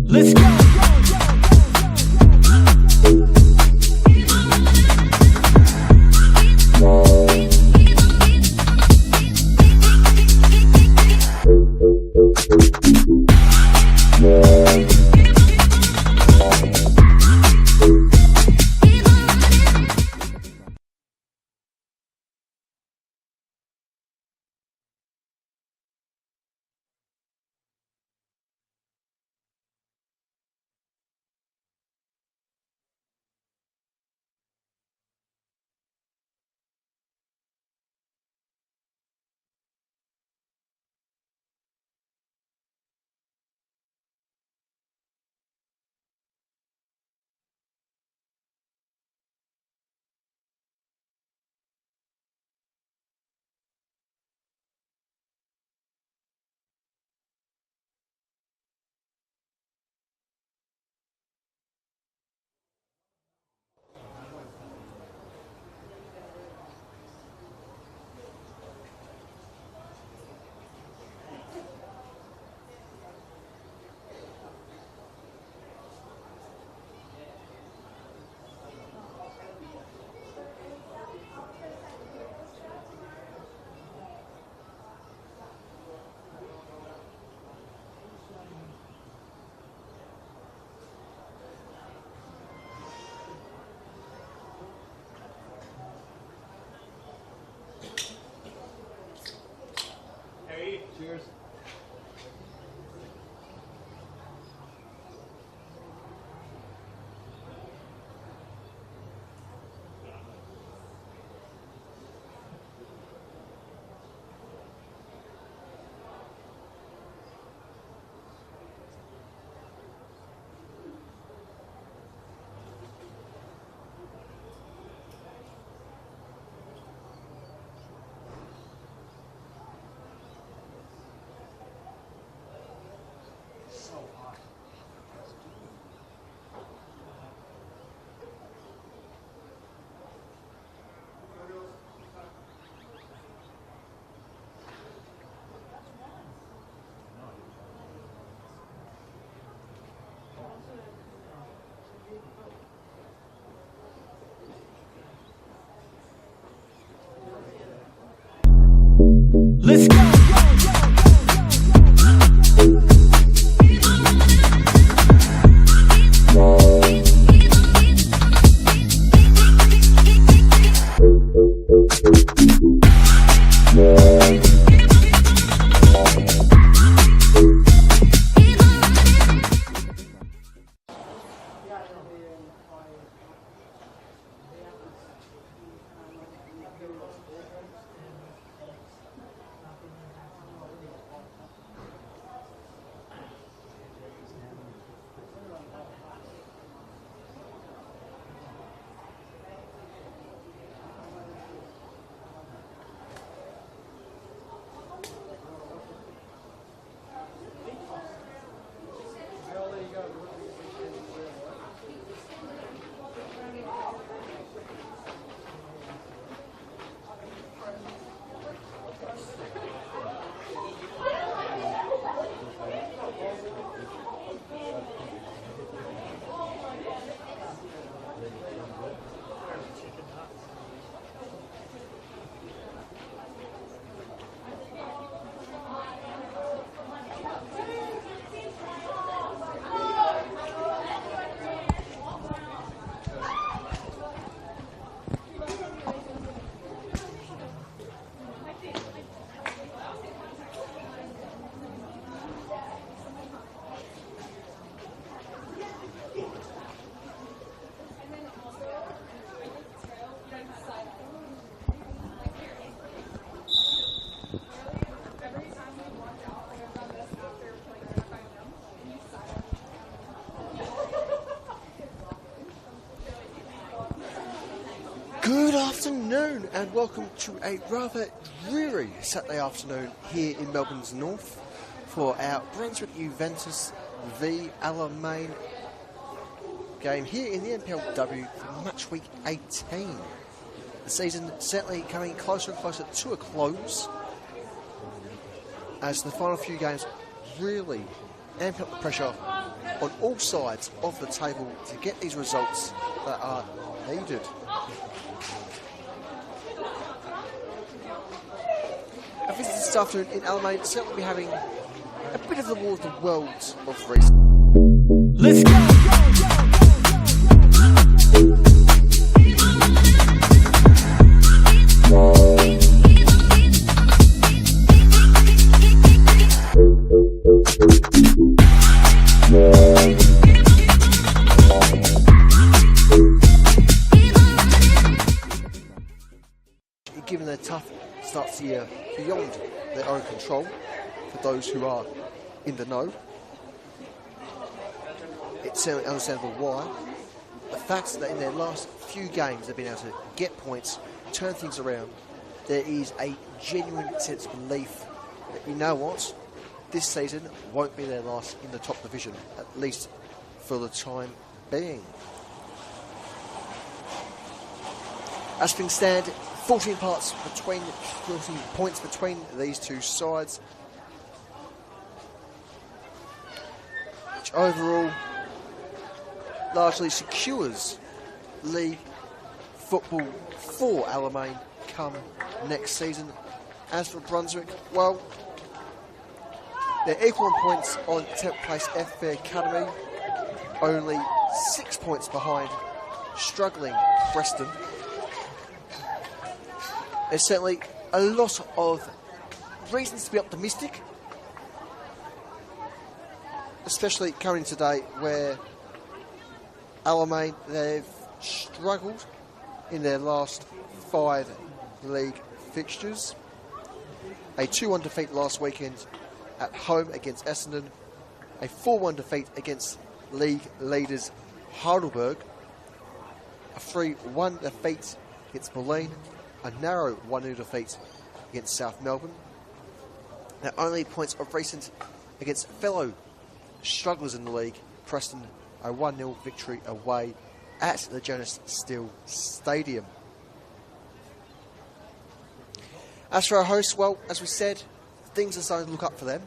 Let's go. Cheers. Let's go. Good afternoon and welcome to a rather dreary Saturday afternoon here in Melbourne's north for our Brunswick Juventus v Alamein game here in the NPLW for match week 18. The season certainly coming closer and closer to a close as the final few games really amping up the pressure on all sides of the table to get these results that are needed. Our visitors this afternoon in Alamein certainly be having a bit of the war of the worlds of racing. Let's go! Given their tough start to the year beyond their own control, for those who are in the know, it's certainly understandable why. The fact that in their last few games they've been able to get points, turn things around, there is a genuine sense of belief that, you know what, this season won't be their last in the top division, at least for the time being. As things stand, 14 points between these two sides, which overall largely secures league football for Alamein come next season. As for Brunswick, well, they're equal in points on 10th place FB Academy, only 6 points behind struggling Preston. There's certainly a lot of reasons to be optimistic, especially coming today where Alamein, they've struggled in their last 5 league fixtures. A 2-1 defeat last weekend at home against Essendon, a 4-1 defeat against league leaders Heidelberg, a 3-1 defeat against Moline, a narrow 1-0 defeat against South Melbourne. Their only points of recent against fellow strugglers in the league, Preston, a 1-0 victory away at the Jonas Steele Stadium. As for our hosts, well, as we said, things are starting to look up for them,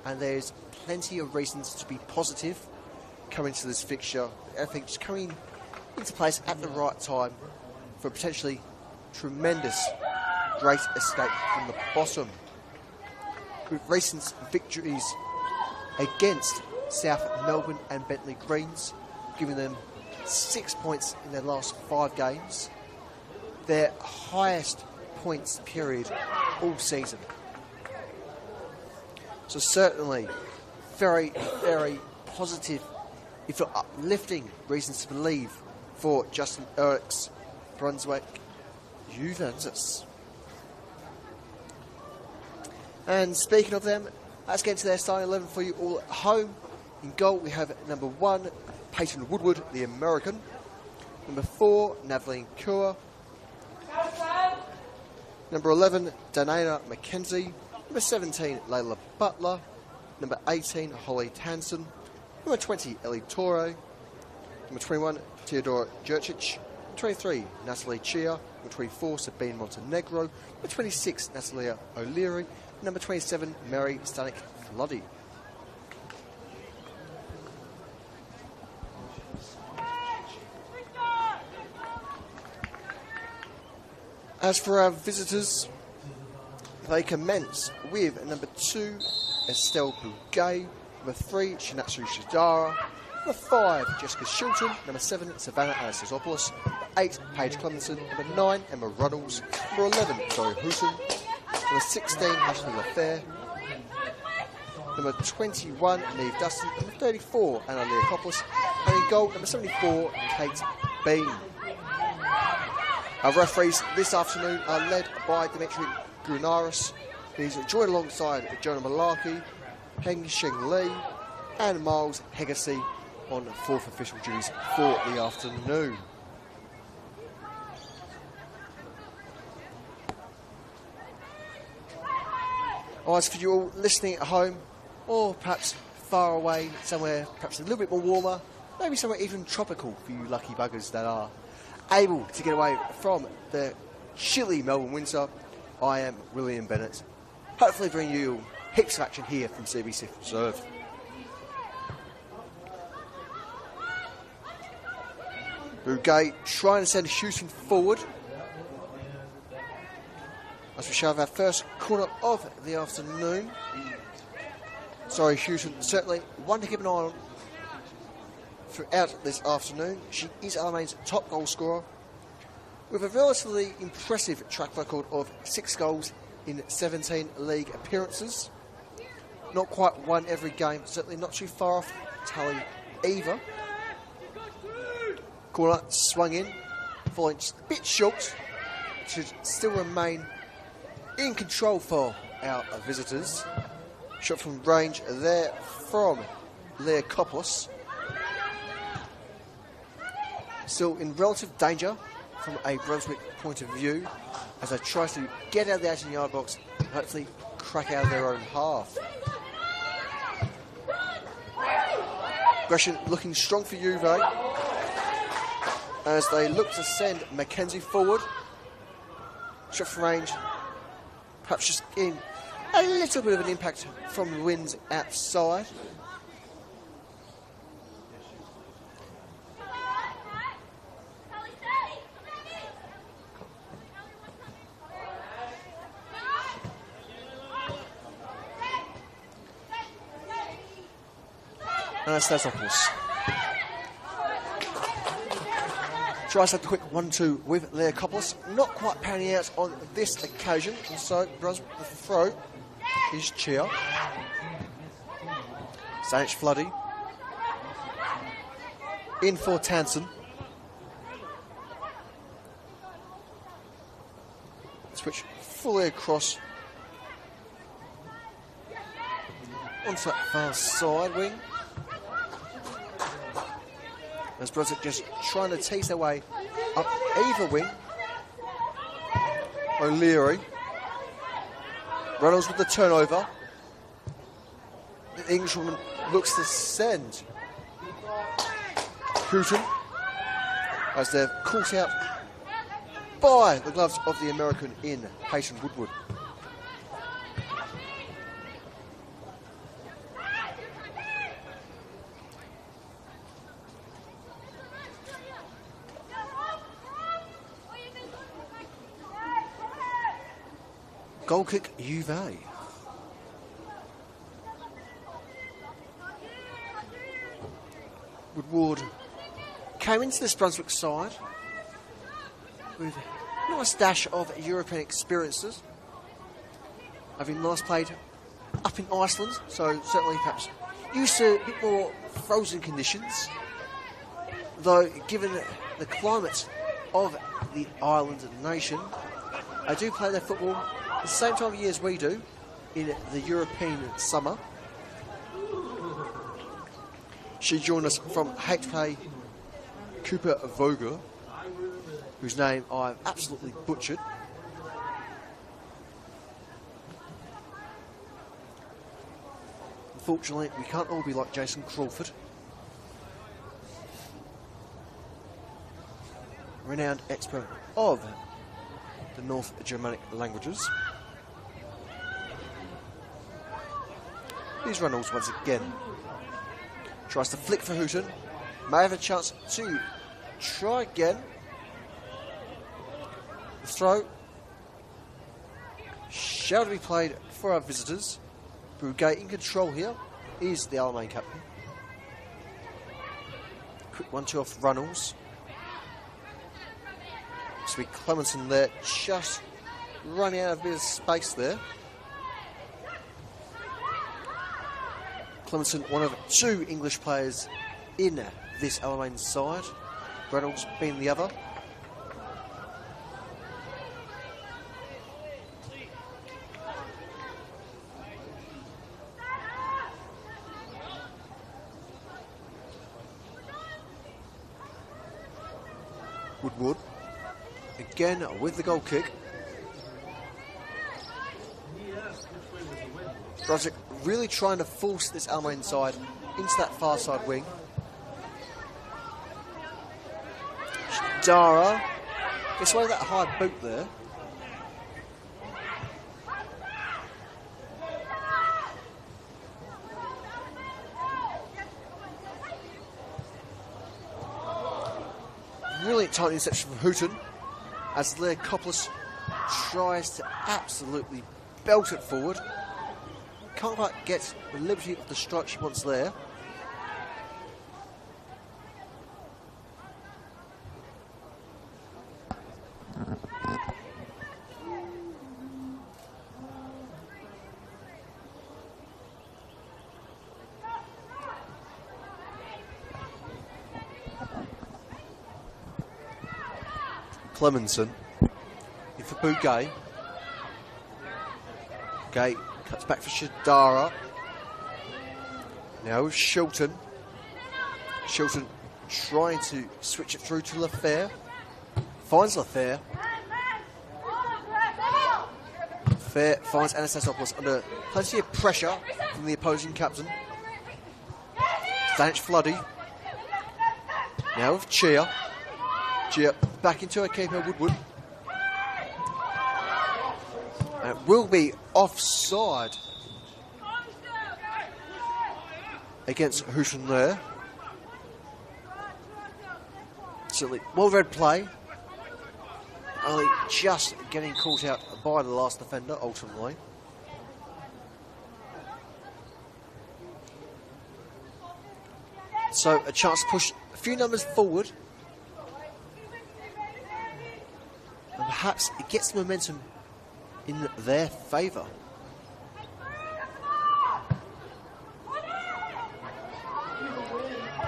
and there's plenty of reasons to be positive coming to this fixture. Everything just coming into place at the right time for a potentially tremendous great escape from the bottom. With recent victories against South Melbourne and Bentley Greens, giving them 6 points in their last 5 games, their highest points period all season. So certainly very, very positive, if not uplifting, reasons to believe for Justin Erlich's Brunswick Juventus. And speaking of them, let's get into their starting 11 for you all at home. In goal, we have number 1, Peyton Woodward, the American. Number 4, Navleen Kaur. Number 11, Danana McKenzie. Number 17, Layla Butler. Number 18, Holly Tanson. Number 20, Ellie Torre. Number 21, Teodora Jurcic. 23, Natalie Chia. Number 24, Sabine Montenegro. Number 26, Natalia O'Leary. Number 27, Mary Stanek Floody. As for our visitors, they commence with number 2, Estelle Bouguet. Number 3, Shinatsu Shidara. Number 5, Jessica Shilton. Number 7, Savannah Anastasopoulos. Number 8, Paige Clemenson. Number 9, Emma Ruddles. Number 11, Zoe Hooton. Number 16, Ashley LaFair. Number 21, Neve Dustin. Number 34, Anna Leakopoulos. And in goal, number 74, Kate Bean. Our referees this afternoon are led by Dimitri Grunaris. He's joined alongside Jonah Malarkey, Heng Sheng Lee, and Miles Hegacy on 4th official duties for the afternoon. As for you all listening at home, or perhaps far away, somewhere perhaps a little bit more warmer, maybe somewhere even tropical for you lucky buggers that are able to get away from the chilly Melbourne winter, I am William Bennett. Hopefully bring you heaps of action here from CBC Reserve. Bugay trying to send shooting forward. As we shove our first corner of the afternoon. Sorry, Houghton, certainly one to keep an eye on throughout this afternoon. She is Alamein's top goal scorer with a relatively impressive track record of 6 goals in 17 league appearances. Not quite won every game, certainly not too far off tally either. Corner swung in, falling just a bit short, should still remain in control for our visitors. Shot from range there from Leah Koplos. Still in relative danger from a Brunswick point of view as they try to get out of the 18-yard box and hopefully crack out of their own half. Aggression looking strong for Juve as they look to send Mackenzie forward. Shot from range, perhaps just in a little bit of an impact from the winds outside. Anastasopoulos tries to have a quick 1-2 with Leah Koplos. Not quite panning out on this occasion, and so the throw is Chia. Stanic Floody in for Tansen. Switch fully across onto that far side wing. As Brunswick just trying to tease their way up either wing. O'Leary. Reynolds with the turnover. The Englishwoman looks to send Houghton as they're caught out by the gloves of the American in Peyton Woodward. Goal kick, Juve. Woodward came into this Brunswick side with a nice dash of European experiences. Having last played up in Iceland, so certainly perhaps used to a bit more frozen conditions. Though, given the climate of the island nation, they do play their football the same time of year as we do, in the European summer. She joined us from HK Cooper Vogel, whose name I've absolutely butchered. Unfortunately, we can't all be like Jason Crawford. Renowned expert of the North Germanic languages. Here's Reynolds once again. Tries to flick for Houghton. May have a chance to try again. The throw. Shall to be played for our visitors. Bugay in control here is the Alamein captain. Quick 1-2 off Reynolds. So Clemenson there, just running out of a bit of space there. Clemenson, one of 2 English players in this Alamein side. Reynolds being the other. Woodward. Again with the goal kick. Brunswick really trying to force this Alamein side into that far side wing. Dara gets away with that high boot there. brilliant tight interception from Hooton as Leokopoulos tries to absolutely belt it forward. Can't quite get the liberty of the strike she wants there. Clemenson in for Bugay. Gay cuts back for Shadara. Now with Shilton. Shilton trying to switch it through to LaFair. Finds LaFair. Fair finds Anastasopoulos under plenty of pressure from the opposing captain. Stanic Floody. Now with Chia. Chia back into her keeper, Woodward. And it will be offside against Hooton there. Certainly well-read play. Only just getting caught out by the last defender, ultimately. So a chance to push a few numbers forward. And perhaps it gets the momentum in their favour.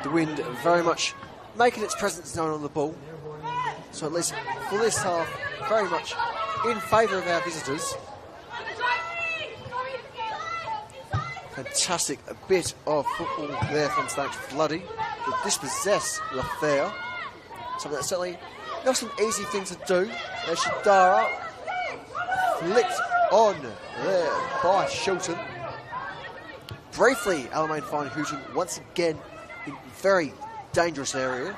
The wind very much making its presence known on the ball. So at least for this half, very much in favour of our visitors. Fantastic a bit of football there from Stanic Floody to dispossess LaFair. Something that's certainly not an easy thing to do. There's Shadara flicked on there by Shilton. Briefly, Alamein find Hooton once again in very dangerous area.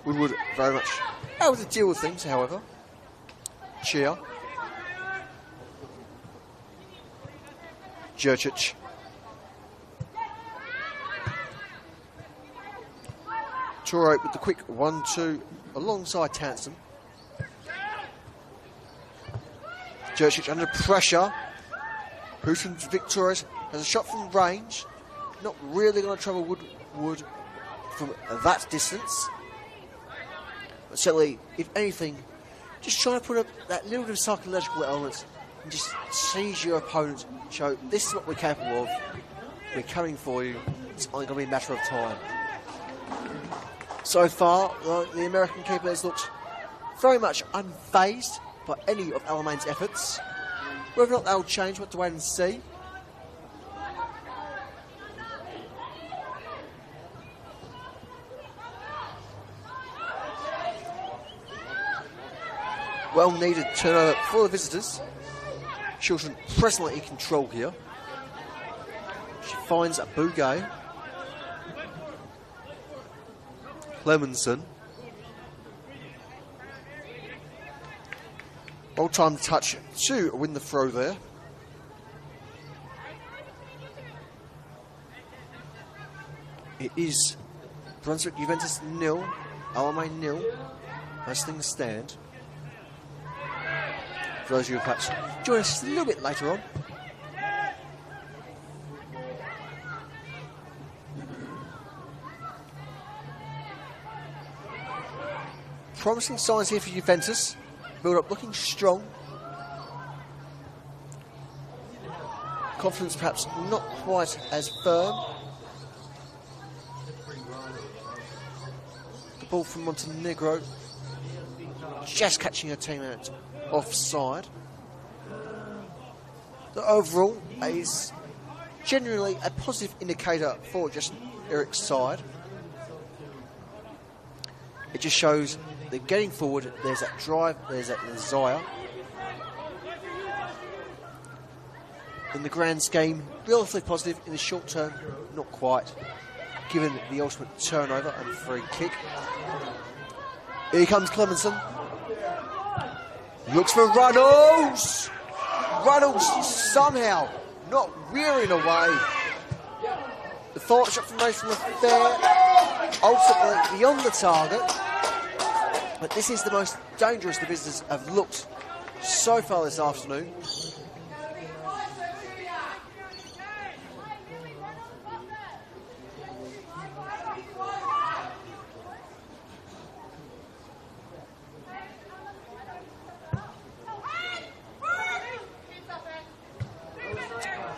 Woodward very much able to deal with things, however. Chia. Jurcic. Toro with the quick 1-2 alongside Tansen. Jurcic under pressure. Hooton victorious. Has a shot from range. Not really going to trouble Woodward from that distance. But certainly, if anything, just try to put up that little bit of psychological element and just seize your opponent. Show this is what we're capable of. We're coming for you. It's only going to be a matter of time. So far, the American keeper has looked very much unfazed by any of Alamein's efforts. Whether or not they'll change, we'll have to wait and see. Well needed turnover for the visitors. Shilton presently in control here. She finds a Bugay. Clemenson. Well timed touch to win the throw there. It is Brunswick Juventus 0, Alamein 0, as things stand. For those of you who perhaps join us a little bit later on. Promising signs here for Juventus. Build up looking strong. Confidence perhaps not quite as firm. The ball from Montenegro. Just catching her team out offside. The overall is genuinely a positive indicator for Justin Eric's side. It just shows they're getting forward, there's that drive, there's that desire. In the grand scheme, relatively positive. In the short term, not quite, given the ultimate turnover and free kick. Here comes Clemenson. Looks for Runnels. Runnels somehow not rearing away. The follow-up shot from Mason LaFair. ultimately beyond the target. But this is the most dangerous the visitors have looked so far this afternoon.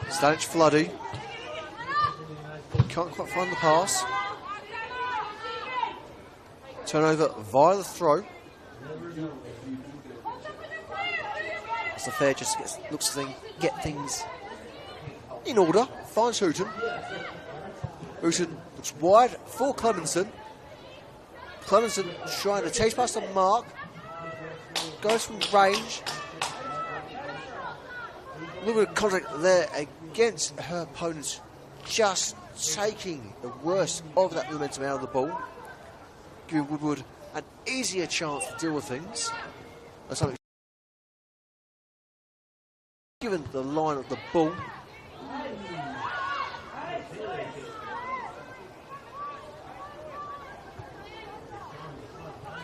Stanic Floody. Can't quite find the pass. Turnover via the throw. As the fair just looks to get things in order. Finds Hooton. Hooton looks wide for Clemenson. Clemenson trying to chase past the mark. Goes from range. A little bit of contact there against her opponents, just taking the worst of that momentum out of the ball, giving Woodward an easier chance to deal with things. That's something given the line of the ball.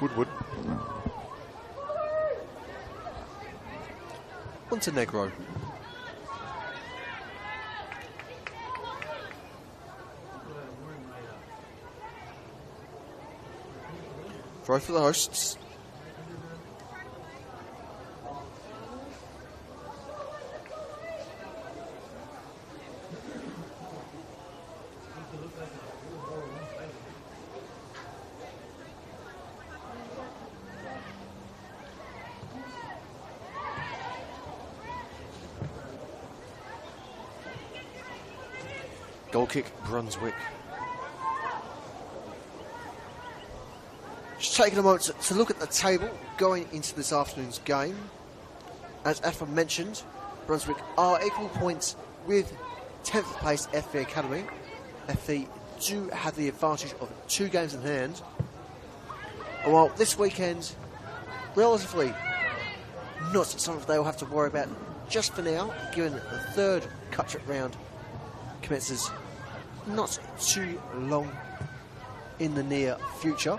Woodward. Montenegro. Throw for the hosts. Goal kick, Brunswick. Just taking a moment to look at the table going into this afternoon's game. As aforementioned, Brunswick are equal points with 10th place FV Academy. FV do have the advantage of 2 games in hand. And while this weekend, relatively not something they will have to worry about just for now, given the 3rd cut-through round commences not too long in the near future.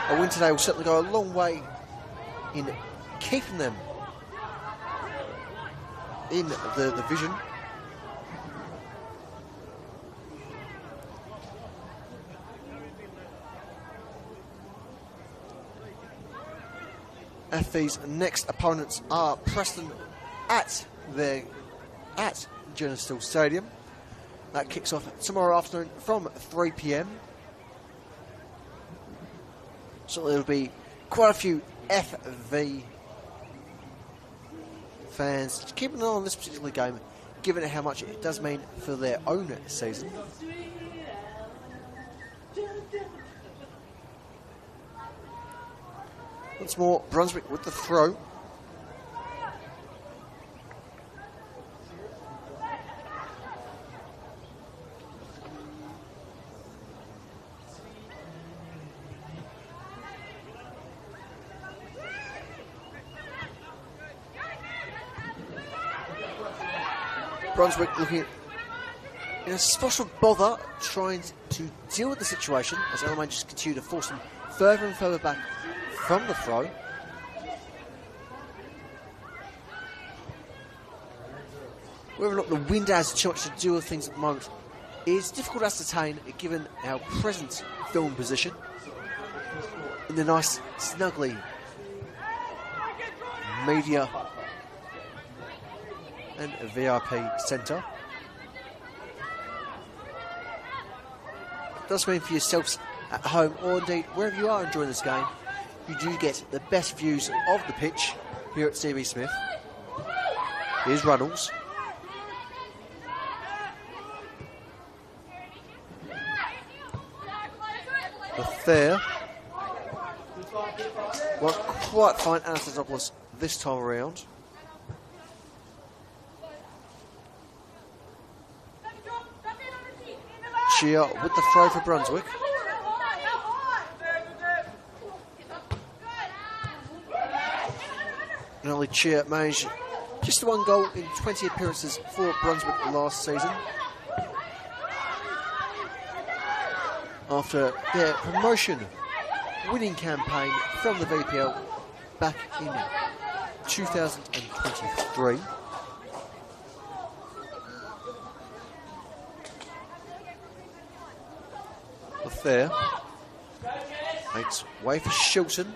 A win today will certainly go a long way in keeping them in the division. FV's next opponents are Preston at Genestal Stadium. That kicks off tomorrow afternoon from 3 p.m. So there'll be quite a few FV fans keeping an eye on this particular game, given how much it does mean for their own season. Once more, Brunswick with the throw. Brunswick looking in a spot of bother, trying to deal with the situation as Alamein just continue to force them further and further back from the throw. Whether or not the wind has too much to do with things at the moment is difficult to ascertain given our present film position in the nice, snuggly media and a VIP centre. It does mean for yourselves at home, or indeed wherever you are enjoying this game, you do get the best views of the pitch here at CB Smith. Here's Runnels. The fair won't quite find Anastasiopoulos this time around. Chia with the throw for Brunswick. And only Chia managed just the 1 goal in 20 appearances for Brunswick last season. after their promotion winning campaign from the VPL back in 2023. Affair makes way for Shilton.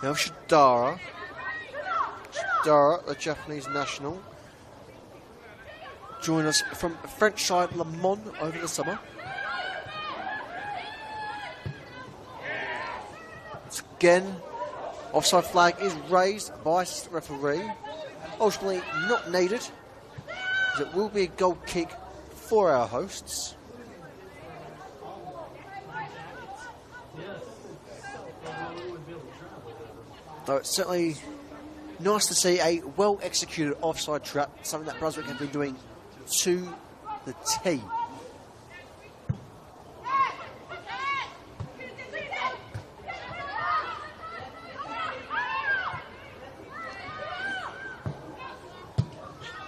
Now Shidara. Shidara, the Japanese national, joined us from French side Le Mans over the summer. Once again, offside flag is raised by referee. Ultimately not needed, as it will be a goal kick for our hosts. Though it's certainly nice to see a well-executed offside trap, something that Brunswick have been doing to the T.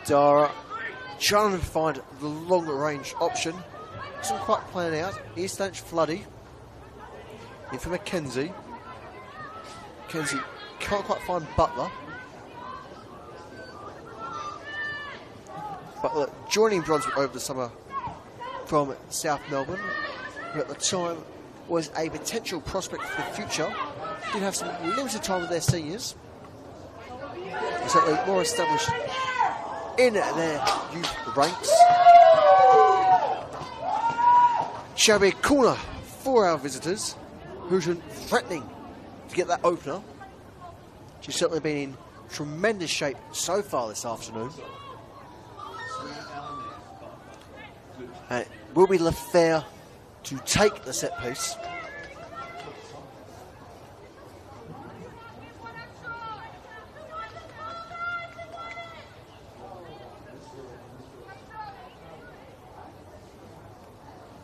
Dara trying to find the longer range option. Doesn't quite plan out. Here's Stanch Floody. In for Mackenzie. Mackenzie can't quite find Butler. Butler joining Brunswick over the summer from South Melbourne, who at the time was a potential prospect for the future. Did have some limited time with their seniors. Certainly more established in their youth ranks. Shall be a corner for our visitors. Houghton threatening to get that opener. She's certainly been in tremendous shape so far this afternoon. And it will be Lafair to take the set piece.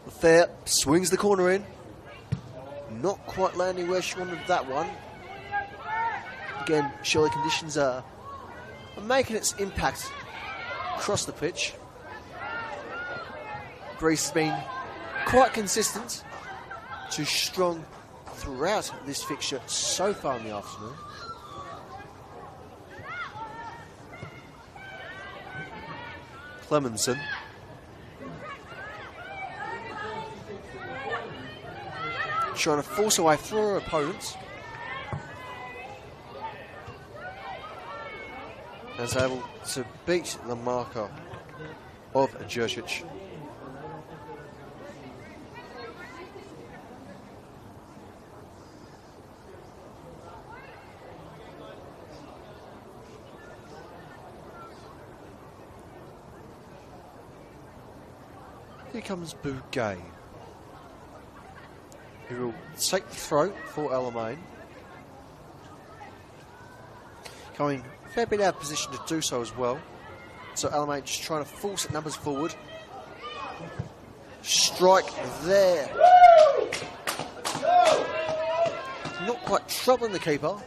Lafair swings the corner in. Not quite landing where she wanted that one. Again, surely conditions are making its impact across the pitch. Greece has been quite consistent to strong throughout this fixture so far in the afternoon. Clemenson. Trying to force away through her opponents. And is able to beat the marker of Jurcic. Here comes Bouguet, who will take the throw for Alamein. Coming a fair bit out of position to do so as well. So Alamein just trying to force numbers forward. Strike there. Not quite troubling the keeper.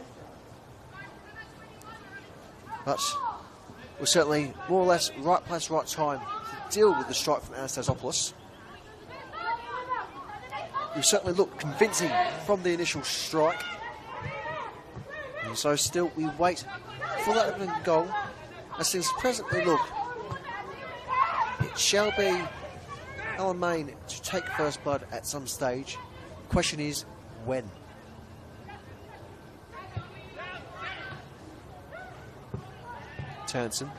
But we're certainly more or less right place, right time to deal with the strike from Anastasopoulos. We certainly looked convincing from the initial strike. And so still we wait for that opening goal. As things presently look, it shall be Alamein to take first blood at some stage. The question is, when? Townsend.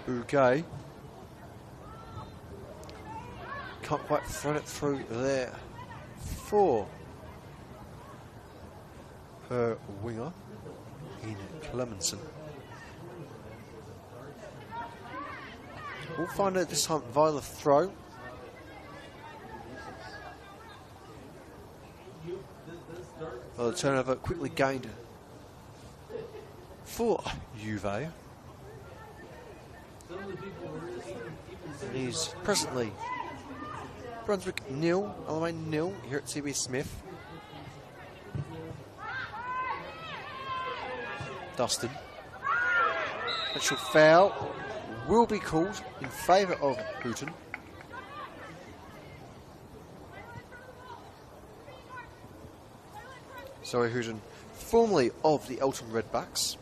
Bouguet. Can't quite thread it through there for her winger in Clemenson. We'll find out this time via the throw. Well, the turnover quickly gained for Juve. And he's presently Brunswick 0, Alamein 0 here at CB Smith. Dustin. Actual foul will be called in favour of Hooton. Sorry, Hooton, formerly of the Elton Redbacks.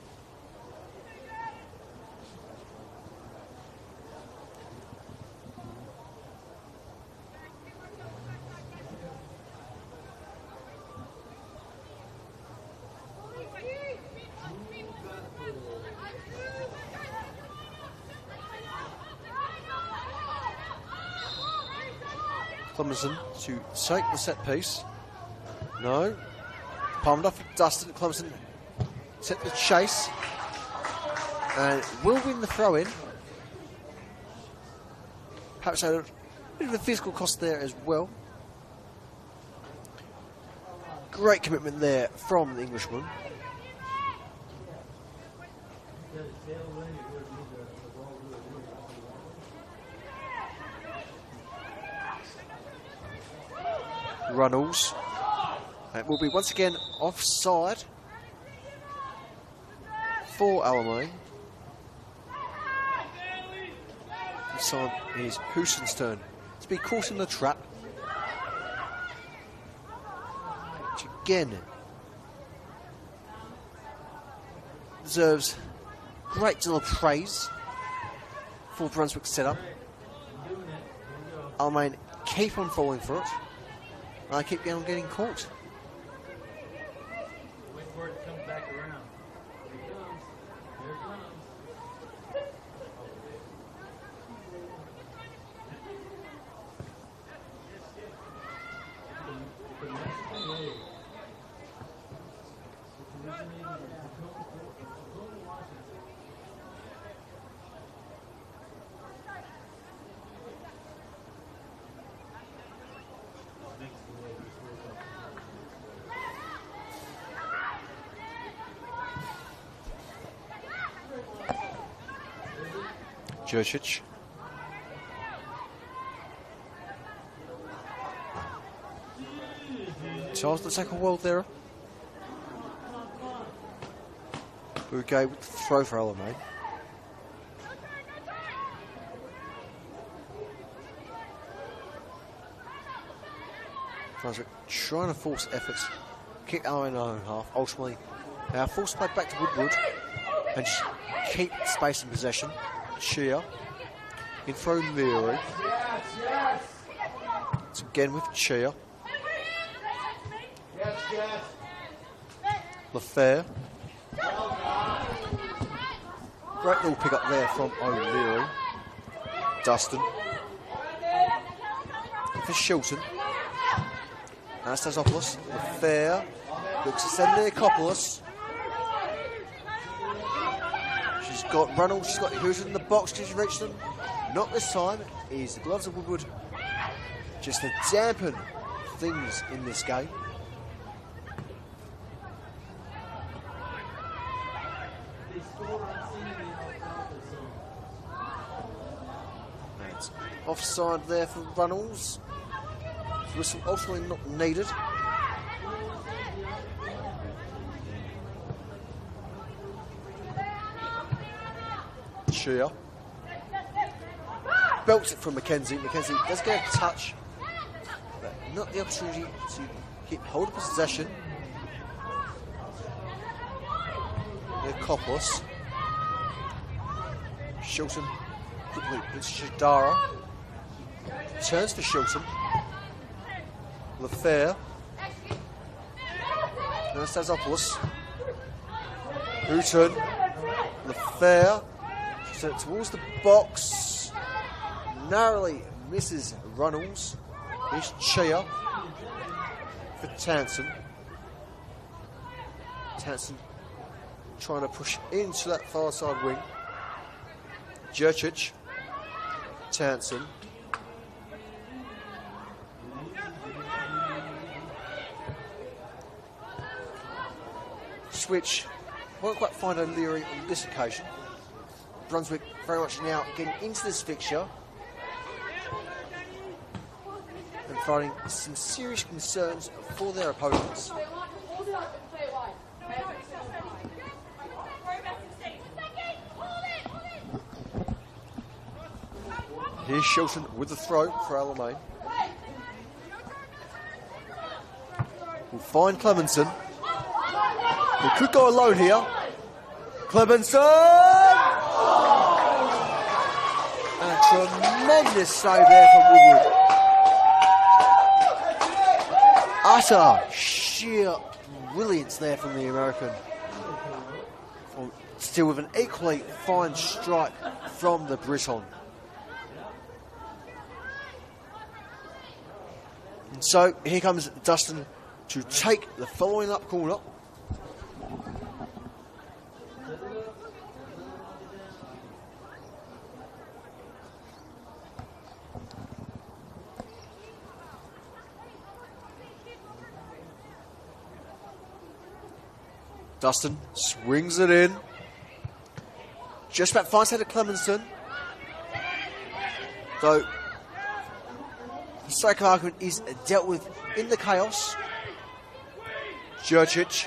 Clemson to take the set piece. No. Palmed off Dustin. Clemson set the chase. And will win the throw in. Perhaps a bit of a physical cost there as well. Great commitment there from the Englishman. Runnels. It will be once again offside for Alamein. This time it is Hooton's turn to be caught in the trap. Which again deserves a great deal of praise for Brunswick's setup. Alamein keep on falling for it. And I keep on getting caught. Wait for it to come back around. Here it comes. Here it comes. Jurcic. Charles the tackle well there. Bouquet with the throw for Alamein. Brunswick trying to force efforts. Kick Alamein in their own half. Ultimately, now force play back to Woodward and just keep space and possession. Chia in throw Leary. It's again with Chia. LaFair. Great little pick up there from O'Leary. Dustin. For Shilton. Anastasiopoulos. LaFair. Looks to send Leakopoulos. She's got Runnels, she's got Hooton in the box. Can she reach them? Not this time. It is the gloves of Woodward just to dampen things in this game. It's offside there for Runnels. Whistle ultimately not needed. Chia belts it from Mackenzie. Mackenzie does get a touch, but not the opportunity to keep hold of possession. Leakopoulos. Shilton quickly into Shadara. Turns for Shilton. LaFair. Anastasiopoulos. Hooton. LaFair. Sent it towards the box. Narrowly misses Runnels. Here's Chia for Tansen. Tansen trying to push into that far side wing. Jurcic. Tansen. Switch. Won't quite find O'Leary on this occasion. Brunswick very much now getting into this fixture and finding some serious concerns for their opponents. Here's Shilton with the throw for Alamein. We'll find Clemenson. He could go alone here. Clemenson! And a tremendous save there from Woodward. Utter sheer brilliance there from the American. Still with an equally fine strike from the Briton. And so here comes Dustin to take the following up corner. Dustin swings it in. Just about finds head of Clemenson. Though the sake of argument is dealt with in the chaos. Jurcic.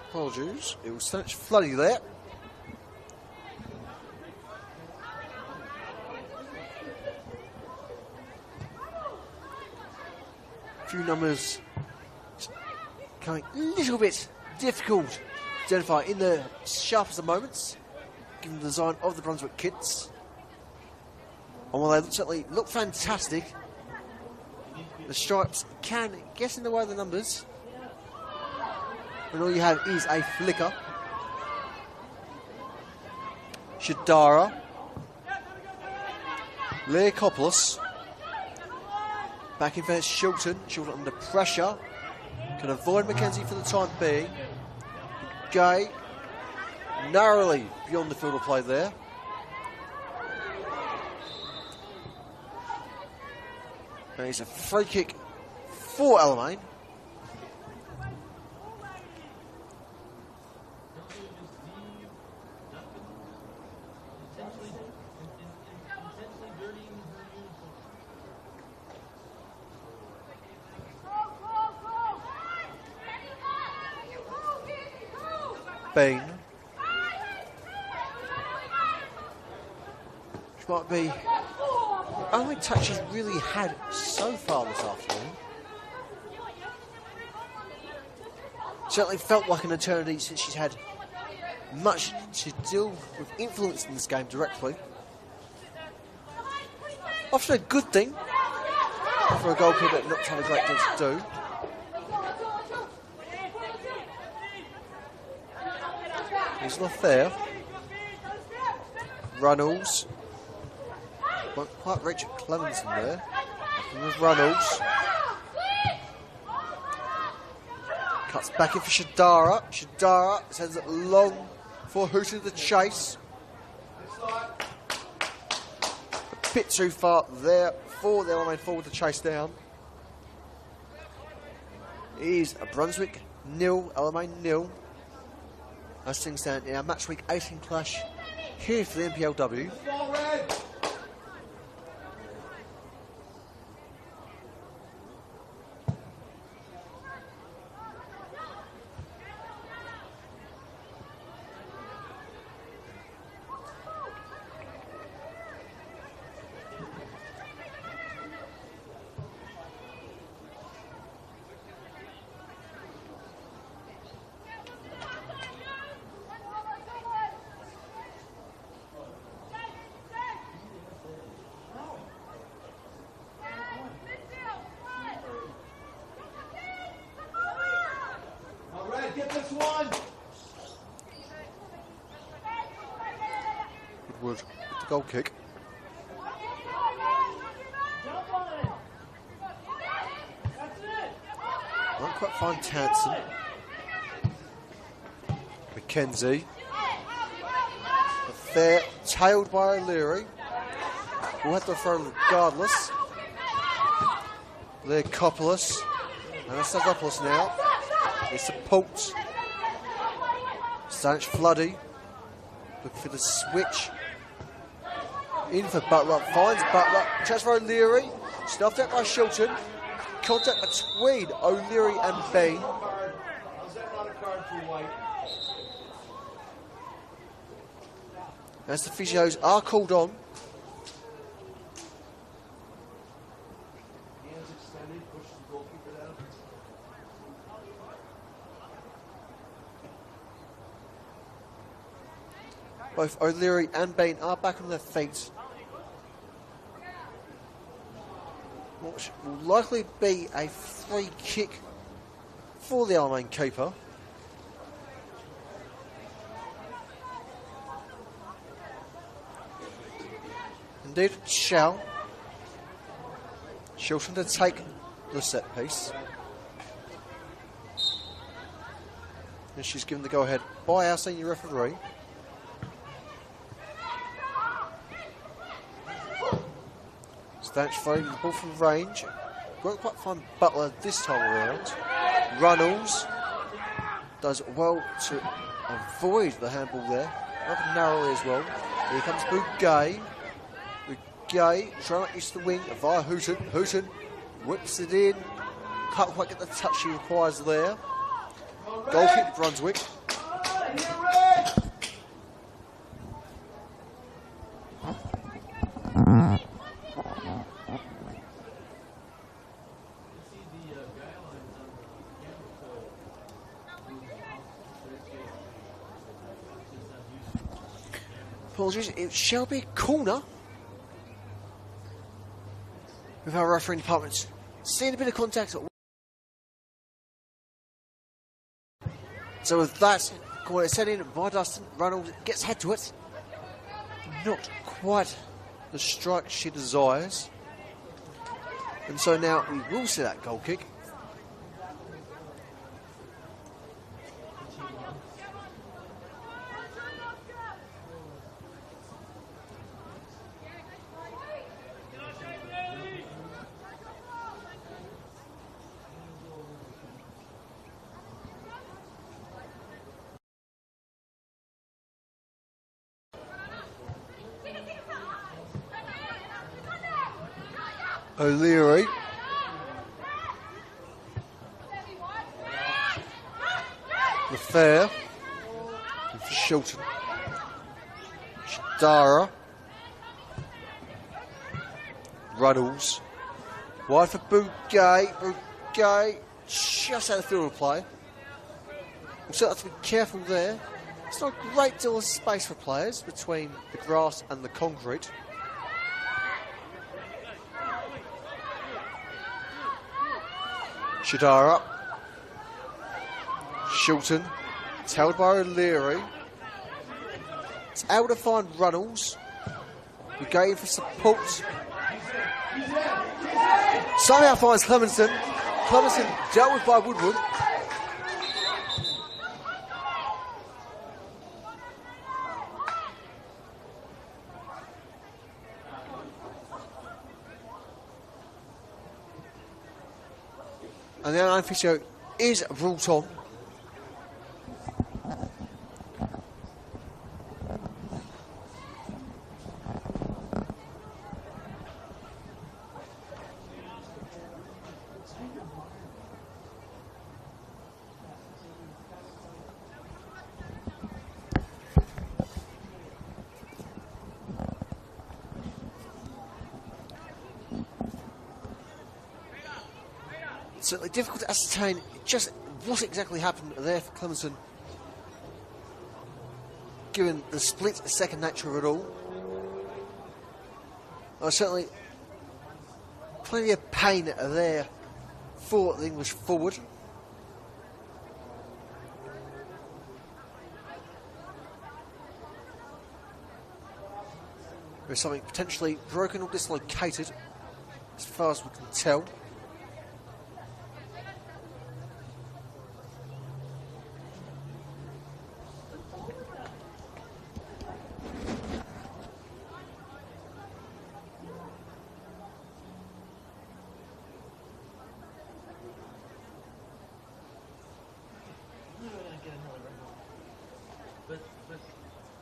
Apologies, it was so much floody there. A few numbers becoming a little bit difficult to identify in the sharpest of moments, given the design of the Brunswick kits. And while they certainly look fantastic, the stripes can get in the way of the numbers when all you have is a flicker. Shadara. Leakopoulos. Back in for Shilton. Shilton under pressure. Can avoid McKenzie for the time being. Gay. Narrowly beyond the field of play there. And it's a free kick for Alamein. Bain. Which might be the only touch he's really had so far this afternoon. Certainly felt like an eternity since she's had much to deal with influence in this game directly. Often a good thing for a goalkeeper not to have a great deal to do. He's not there. Runnels. Won't quite reach Clemenson there. With Runnels. Cuts back in for Shadara. Shadara sends it long for Hooter the chase. A bit too far there for the Alamein forward to chase down. It is a Brunswick 0, Alamein 0. As things stand in our match week 18 clash here for the NPLW. Get this one! Woodward with the goal kick. Not quite find Townsend. McKenzie. They're tailed by O'Leary. We'll have to throw regardless. Leakopoulos. And that's Stavropoulos now. He supports. Stanich Floody. Looking for the switch. In for Butler. Finds Butler. Chance for O'Leary. Stuffed out by Shilton. Contact between O'Leary and Bain. How's that not a card for White? as the physios are called on. Hands extended, push the goalkeeper down. Both O'Leary and Bain are back on their feet. Which will likely be a free kick for the Alamein keeper. Indeed, it shall. Shilton to take the set piece. And she's given the go-ahead by our senior referee. Stanch throwing the ball from range. Won't quite find Butler this time around. Runnels does well to avoid the handball there. Rather narrowly as well. Here comes Bugay. Bugay trying to use the wing via Hooton. Hooton whips it in. Can't quite get the touch he requires there. Goal kick Brunswick. Apologies, it shall be a corner. With our refereeing department seeing a bit of contact. So with that, corner set in by Dustin, Reynolds gets head to it. Not quite the strike she desires. And so now we will see that goal kick. O'Leary. LaFair. And for Shilton. Shadara. Ruddles. Wide for Bugay. Bugay just out of the field of play. We'll still have to be careful there. It's not a great deal of space for players between the grass and the concrete. Shadara. Shilton. Tailed by O'Leary. It's able to find Runnels. We go in for support. Somehow finds Clemenson. Clemenson dealt with by Woodward. And the outline physio is brought on. Certainly difficult to ascertain just what exactly happened there for Clemenson, given the split second nature of it all. Certainly plenty of pain there for the English forward. There's something potentially broken or dislocated, as far as we can tell.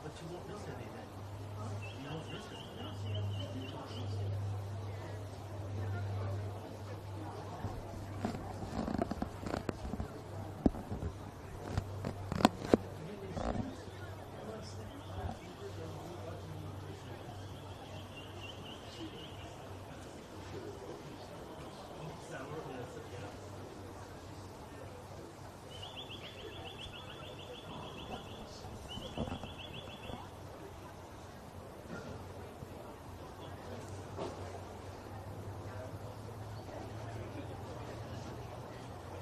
But you won't miss anything. You won't miss it.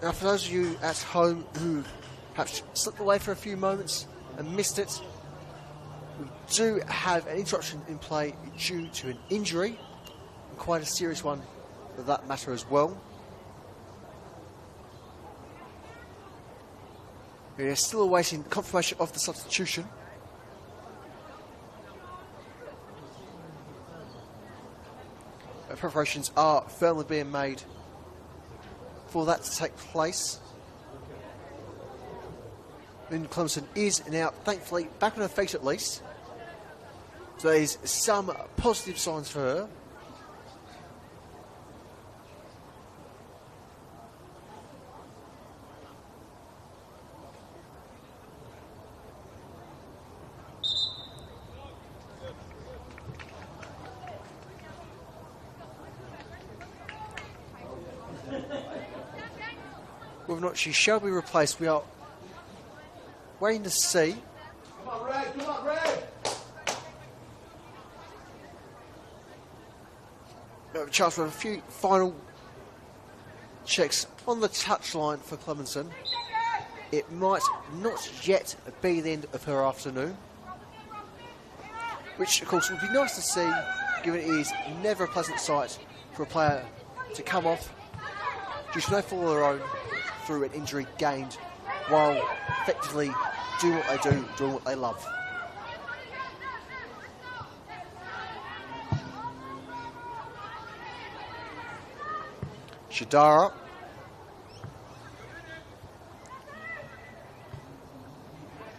Now, for those of you at home who perhaps slipped away for a few moments and missed it, we do have an interruption in play due to an injury, and quite a serious one for that matter as well. We are still awaiting confirmation of the substitution. Preparations are firmly being made for that to take place. Lynn Clemson is now, thankfully, back on her feet at least. So there's some positive signs for her. Whether or not she shall be replaced, we are waiting to see. Come on, Red! Come on, Red! We have a chance for a few final checks on the touchline for Clemenson. It might not yet be the end of her afternoon, which of course would be nice to see, given it is never a pleasant sight for a player to come off due to no fault of their own through an injury gained while effectively doing what they do, doing what they love. Shadara.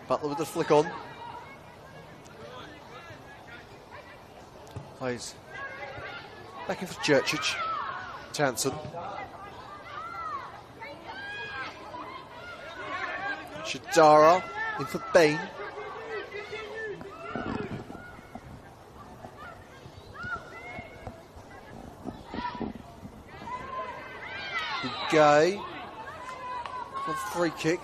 Butler with the flick on. Plays back in for Jurcic. Townsend. Shadara in for Bain. Gay on free kick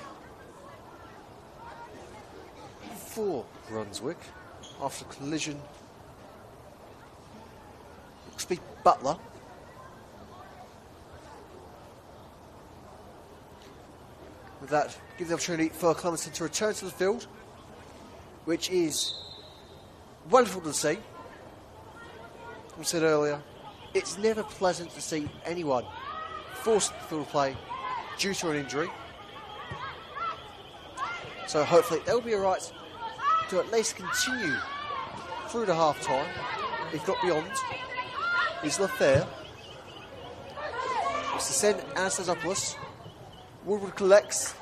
for Brunswick after collision. Looks to be Butler. With that, give the opportunity for Clemenson to return to the field, which is wonderful to see. As I said earlier, it's never pleasant to see anyone forced to field play due to an injury. So hopefully they'll be alright to at least continue through to half time, if not beyond. Is Lafair. It's to send Anastasiopoulos. Woodward collects.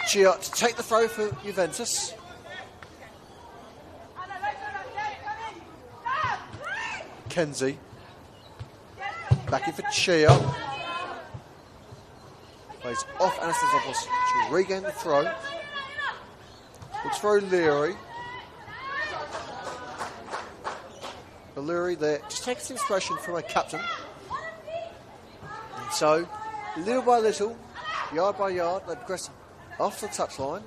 Chia to take the throw for Juventus. Kenzie. Back in for Chia. Plays off Anastasiopoulos to regain the throw. We'll throw Leary. Leary there just takes inspiration from her captain. And so, little by little, yard by yard, they progress off the touchline.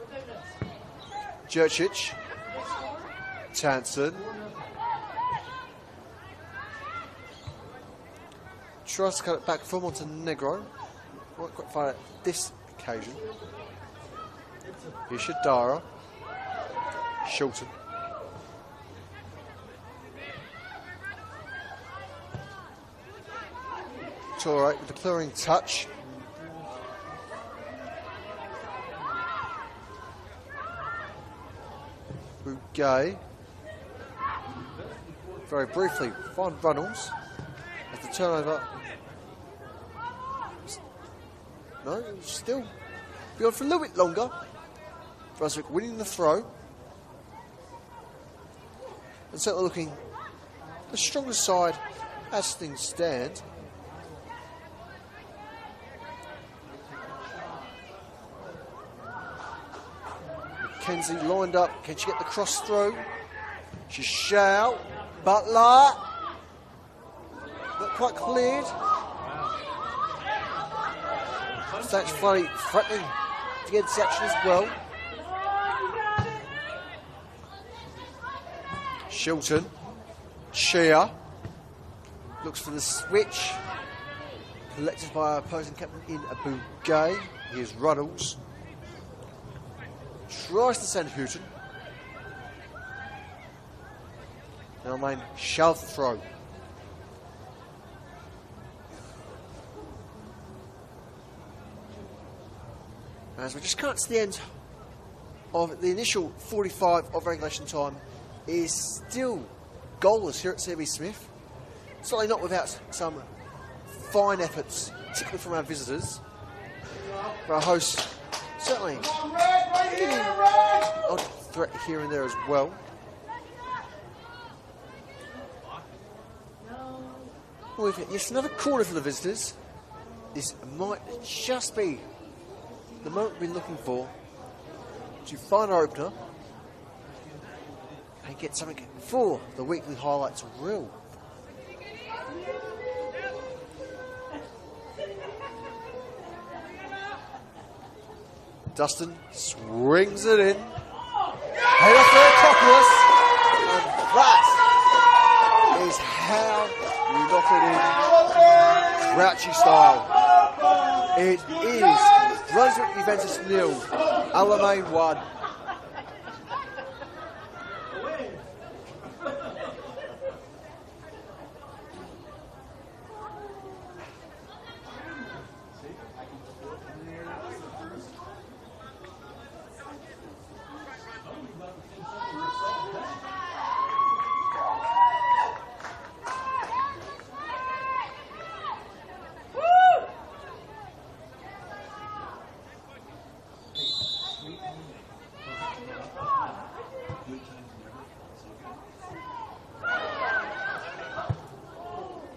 Jurcic. Townsend. Tries to cut it back for Montenegro. Won't quite find it this occasion. Here's Shadara. Shilton. Torre with the clearing touch. Bugay. Very briefly, find Runnels as the turnover. No, still be on for a little bit longer. Brunswick winning the throw. And certainly looking the strongest side as things stand. Mackenzie lined up. Can she get the cross through? She shall. Butler. Not quite cleared. That's funny, threatening to get section as well. Shilton. Chia. Looks for the switch. Collected by our opposing captain in Abu Gay. Here's Ruddles. Tries to send Houghton. Almain shove the throw. As we just come to the end of the initial 45 of regulation time, it is still goalless here at CB Smith. Certainly not without some fine efforts, particularly from our visitors. But our hosts certainly giving odd threat here and there as well. Well, yes, another corner for the visitors. This might just be the moment we've been looking for to find our opener and get something for the weekly highlights reel. Dustin swings it in. Header for Acropolis. And that is how you knock it in Grouchy style. It is Brunswick Juventus 0, Alamein 1.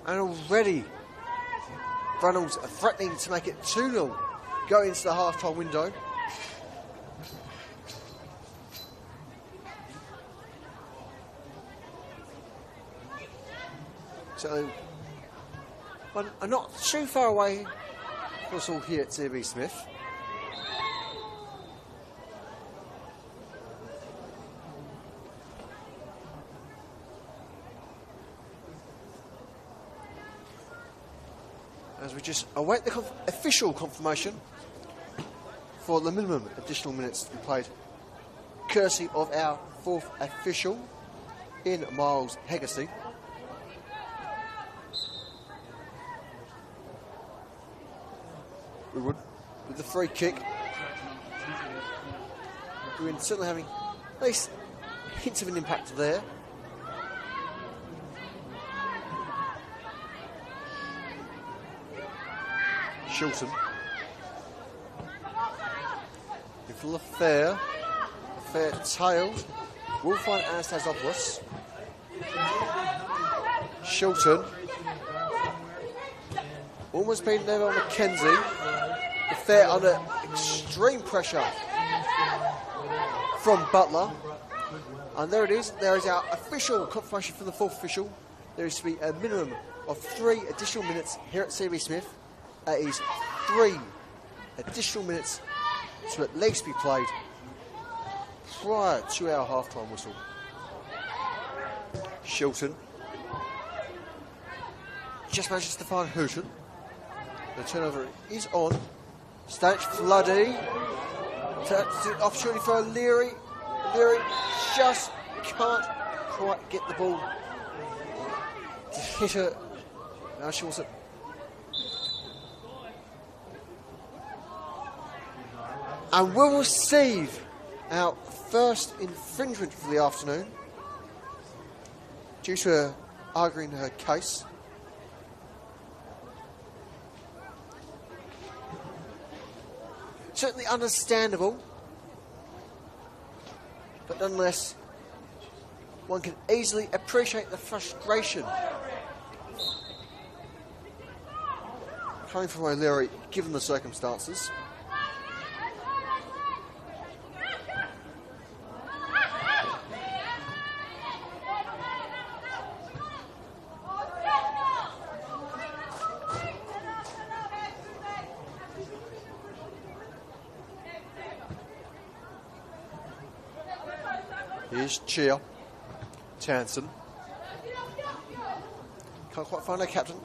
And already, Reynolds are threatening to make it 2-0 going into the half-time window. So, well, I'm not too far away for us all here at CB Smith. As we just await the official confirmation for the minimum additional minutes to be played, courtesy of our fourth official in Miles Hegarty. We would, with the free kick, we're certainly having at least hints of an impact there. Shilton. For Lafair. Lafair tailed. Will find Anastasopoulos. Shilton. Almost beaten there on McKenzie. Lafair under extreme pressure from Butler. And there it is. There is our official confirmation from the fourth official. There is to be a minimum of 3 additional minutes here at CB Smith. That is 3 additional minutes to at least be played prior to our half-time whistle. Shilton just manages to find Houghton. The turnover is on. Stanich Floody. Opportunity for Leary. Leary just can't quite get the ball to hit her. Now she wants it. And will receive our first infringement for the afternoon due to her arguing her case. Certainly understandable, but nonetheless, one can easily appreciate the frustration coming from O'Leary given the circumstances. Here's Chia. Townsend. Can't quite find our captain.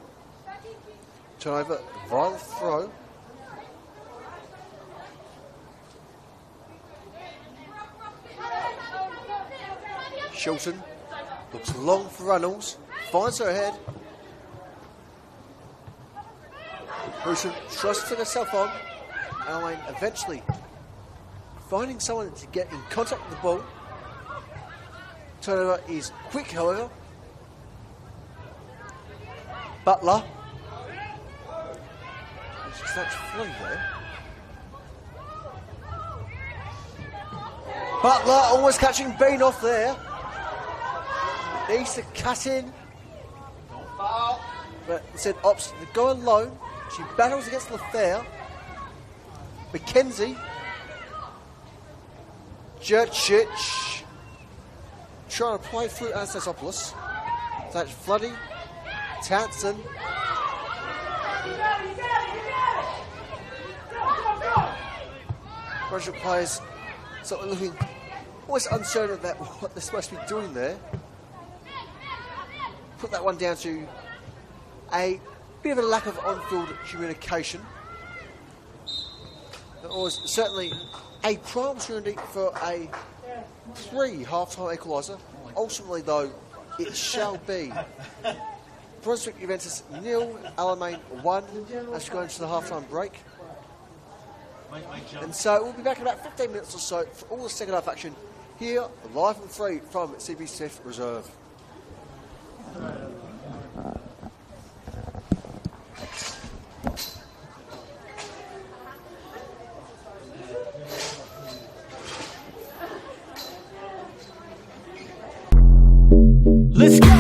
Turnover, viral throw. Shilton looks long for Reynolds, finds her head. Wilson tries to put herself on. Alamein eventually finding someone to get in contact with the ball. Turnover is quick, however. Butler. There's such free there. Butler almost catching Bean off there. Needs to cut in. But instead opts to go alone. She battles against Lafair. McKenzie. Jurcic. Trying to play through Anastasopoulos. That's Floody. Townsend. Brunswick players sort of looking always uncertain about what they're supposed to be doing there. Put that one down to a bit of a lack of on-field communication. It was certainly a prime opportunity for a half-time equaliser. Ultimately, though, it shall be Brunswick Juventus 0, Alamein 1 as we go into the half-time break. And so we'll be back in about 15 minutes or so for all the second half action here, live and free from CBCF Reserve. Let's go!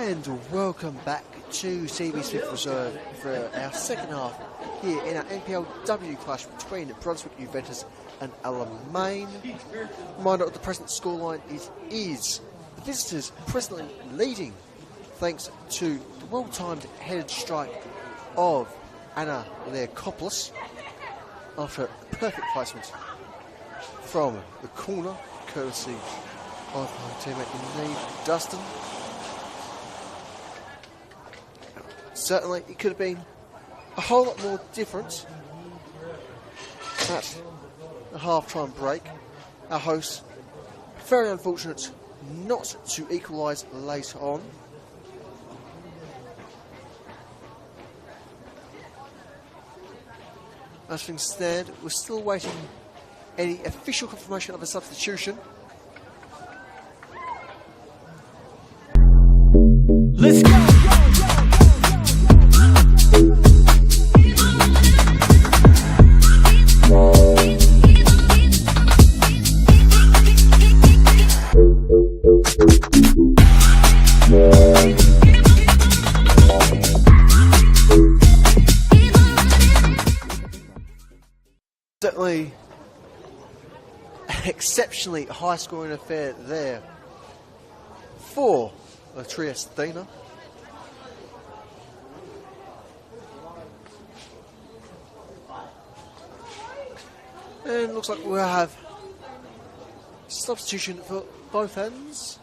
And welcome back to CB's Fifth Reserve for our second half here in our NPLW clash between Brunswick Juventus and Alamein. Reminder of the present scoreline is the visitors presently leading thanks to the well-timed headed strike of Anna Leakopoulos after a perfect placement from the corner, courtesy of her teammate in need, Dustin. Certainly, it could have been a whole lot more different at the half-time break. Our hosts, very unfortunate not to equalise later on. As things stand, we're still waiting any official confirmation of a substitution. Let's go! Certainly an exceptionally high scoring affair there for the Triestina. And looks like we'll have substitution for both ends.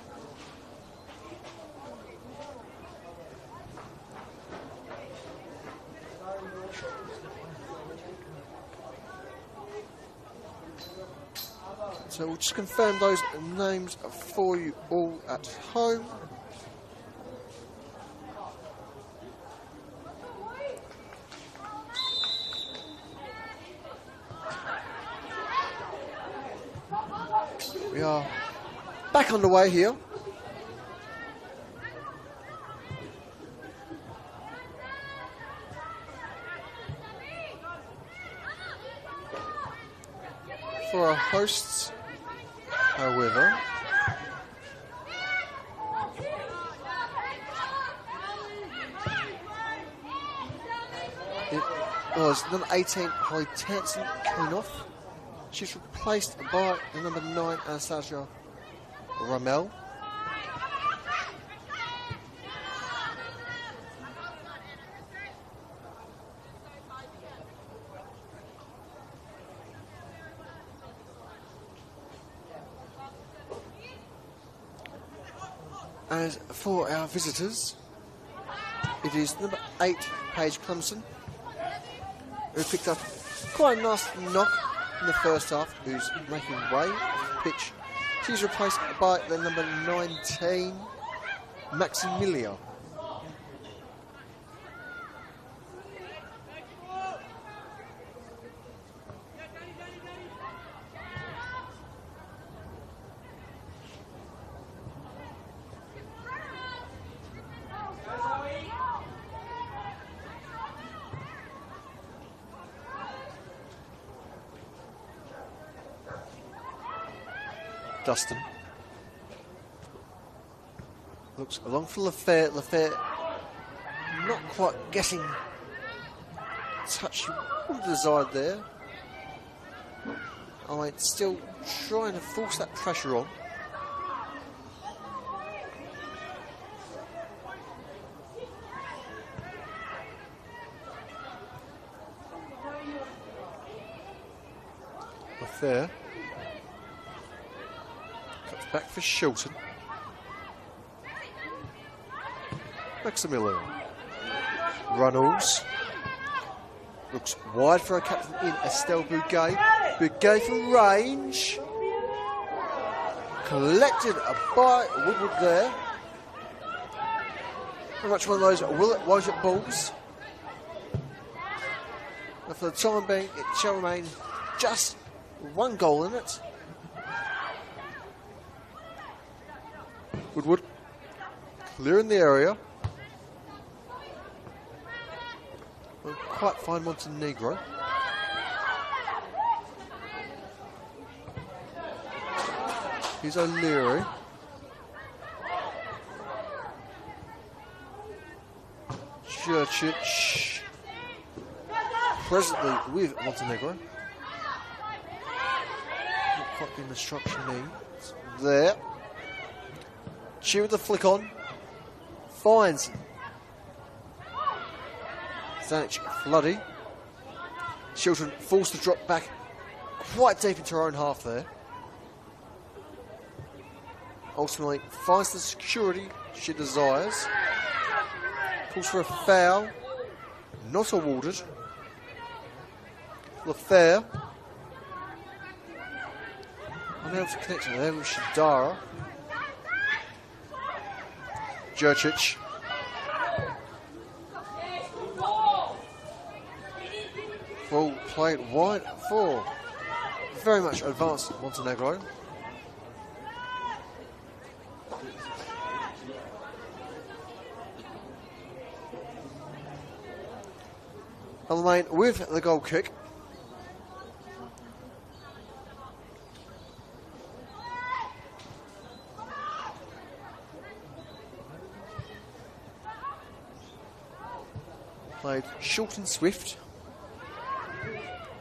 So we'll just confirm those names for you all at home. We are back underway here. For our hosts, however, it was number 18, Holly Tansen, coming off. She's replaced by the number 9, Anastasia Ramel. As for our visitors, it is number 8, Paige Clemson, who picked up quite a nice knock in the first half, who's making way off the pitch. She's replaced by the number 19, Maximilia. Dustin looks along for Lafair. Lafair not quite getting touch you would have desired there. I'm still trying to force that pressure on. Lafair back for Shilton. Maximilian. Runnels. Looks wide for a captain in Estelle Bouguet. Bouguet from range. Collected by Woodward there. Very much one of those Wojciech balls. And for the time being, it shall remain just one goal in it. Woodward clearing the area. Well, quite fine Montenegro. Here's O'Leary. Jurcic. Presently with Montenegro. Not quite getting the structure needs. There. She with the flick on. Finds Zanic Floody. Shilton forced to drop back quite deep into her own half there. Ultimately finds the security she desires. Calls for a foul. Not awarded. LaFair. Unable to connect there with Shidara. Jurcic. Ball played wide for very much advanced Montenegro. Alamein with the goal kick. Played short and swift.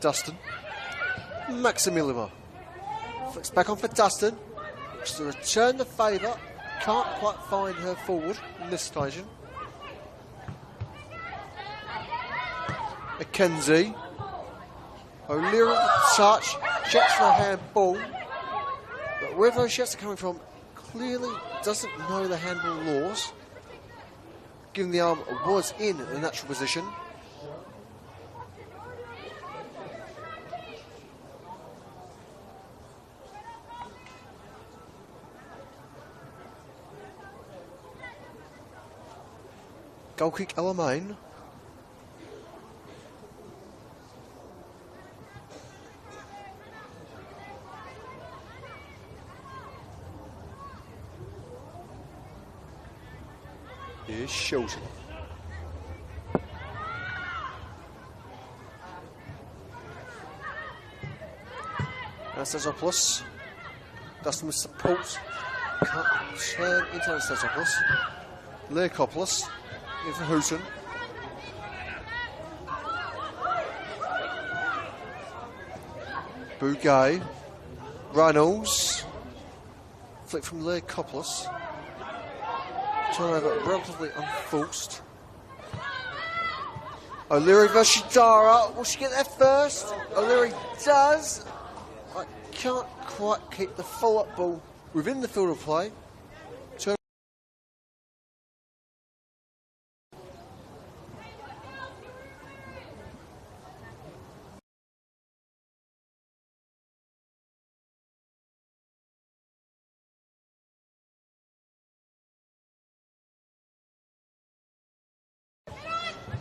Dustin. Maximilian. Flicks back on for Dustin. Looks to return the favour. Can't quite find her forward on this occasion. McKenzie. O'Leary with the touch. Checks for a handball. But where those shots are coming from, clearly doesn't know the handball laws. Given the arm was in the natural position. Goal kick Alamein. Here's Shilton. Anastasiopoulos. Dustin with support. Can't turn into Anastasiopoulos. Leakopoulos. In for Hooton. Bouguet. Reynolds. Flick from Leakopoulos. Turnover relatively unforced. O'Leary versus Shidara. Will she get there first? O'Leary does. I can't quite keep the follow-up ball within the field of play.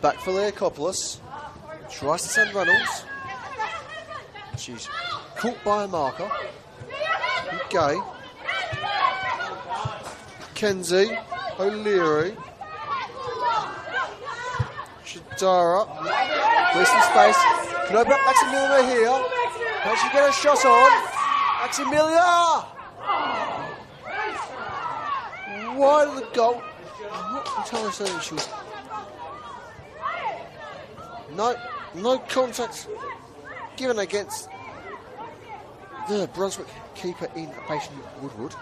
Back for Leakopoulos. Tries to send Reynolds. She's caught by a marker. Gay. Kenzie. O'Leary. Shidara. Wasting space. Can open up Maximilian here. Can she get a shot on? Maximilian! Wide of the goal. I'm not entirely certain she was. No contact given against the Brunswick keeper in Patient Woodward.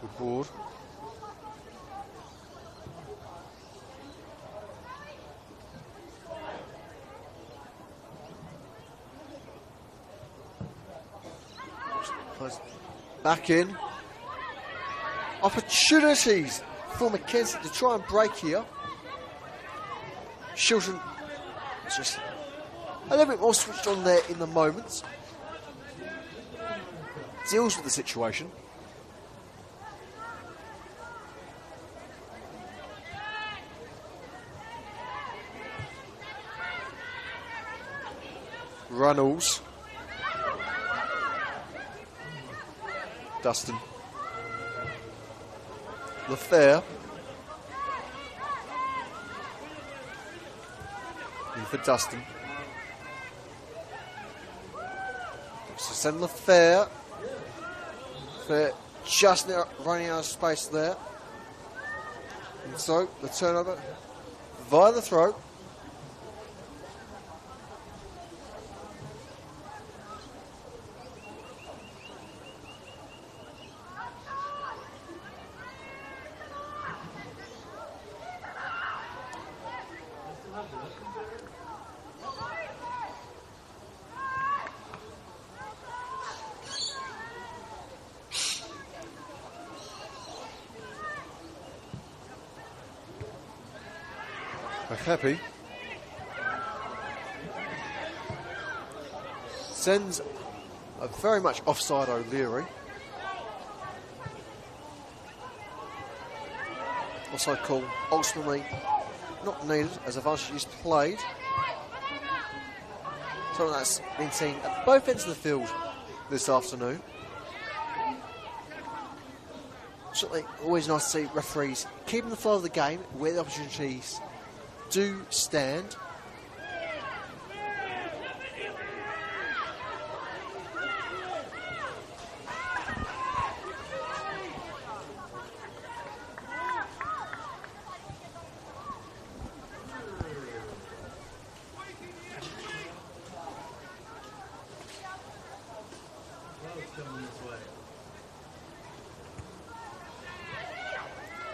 Good board. Back in. Opportunities for McKenzie to try and break here. Shilton is just a little bit more switched on there in the moment. Deals with the situation. Reynolds. Dustin. LaFair. In for Dustin. So send LaFair. Fair just now running out of space there. And so the turnover via the throw. Happy sends a very much offside O'Leary. Offside call ultimately not needed as advantage is played. Something that's been seen at both ends of the field this afternoon. Certainly always nice to see referees keeping the flow of the game where the opportunities do stand.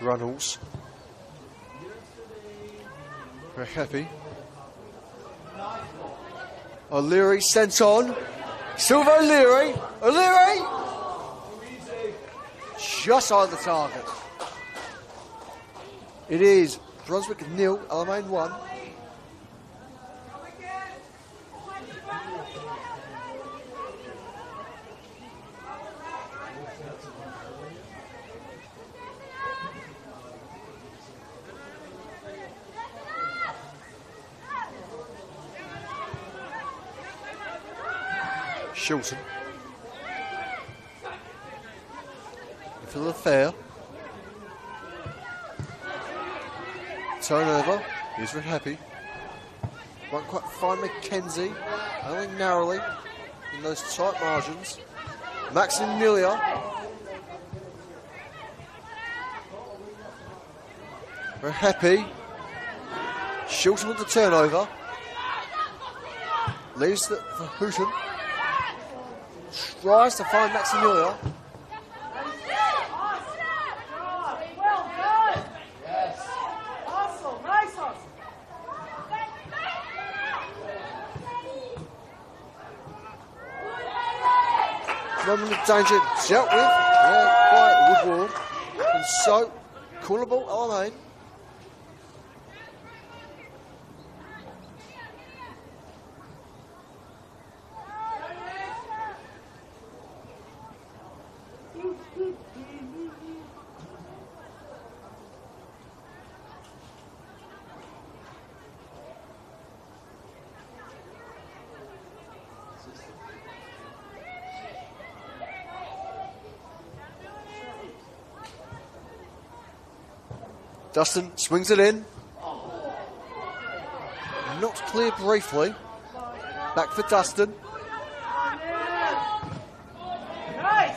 Runnels. Very happy. O'Leary sent on. Silva O'Leary. O'Leary! Just on the target. It is Brunswick 0, Alamein 1. Shilton. For the fair. Turnover. He's very happy. Won't quite find McKenzie. Only narrowly in those tight margins. Maximilia. Very happy. Shilton with the turnover. Leaves it for Hooton. Tries to find Maximilia. Moment of danger dealt with by Woodward. And so, callable Alamein. Dustin swings it in. Not clear briefly. Back for Dustin. Nice.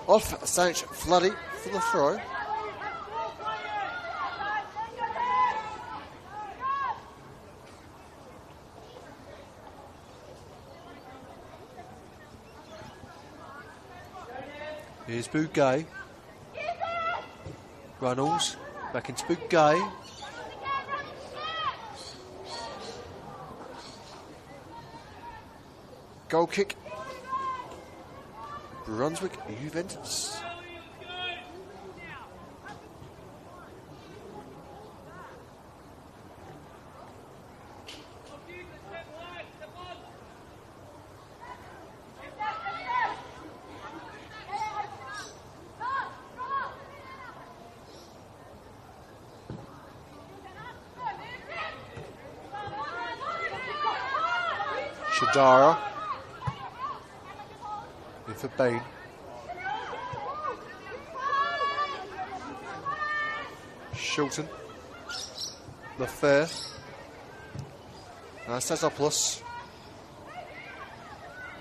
Off Sanch Floody for the throw. Here's Bouguet. Runnels back into Bouguet. Goal kick. Brunswick Juventus. Shadara. In for Bain. Shilton. LaFair. Anastasopoulos.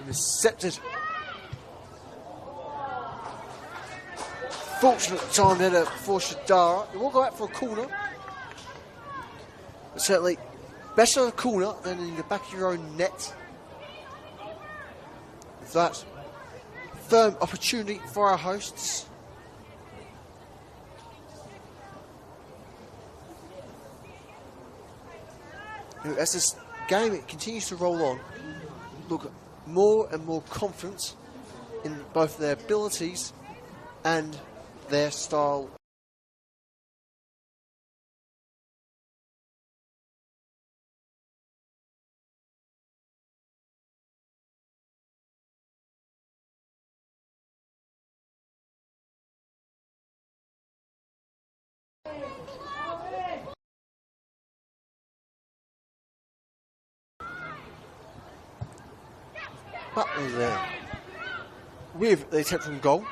Intercepted. Fortunate time there for Shadara. It will go out for a corner. But certainly better a corner than in the back of your own net. With that firm opportunity for our hosts. As this game continues to roll on, look more and more confident in both their abilities and their style. Butler there with the attempt from goal.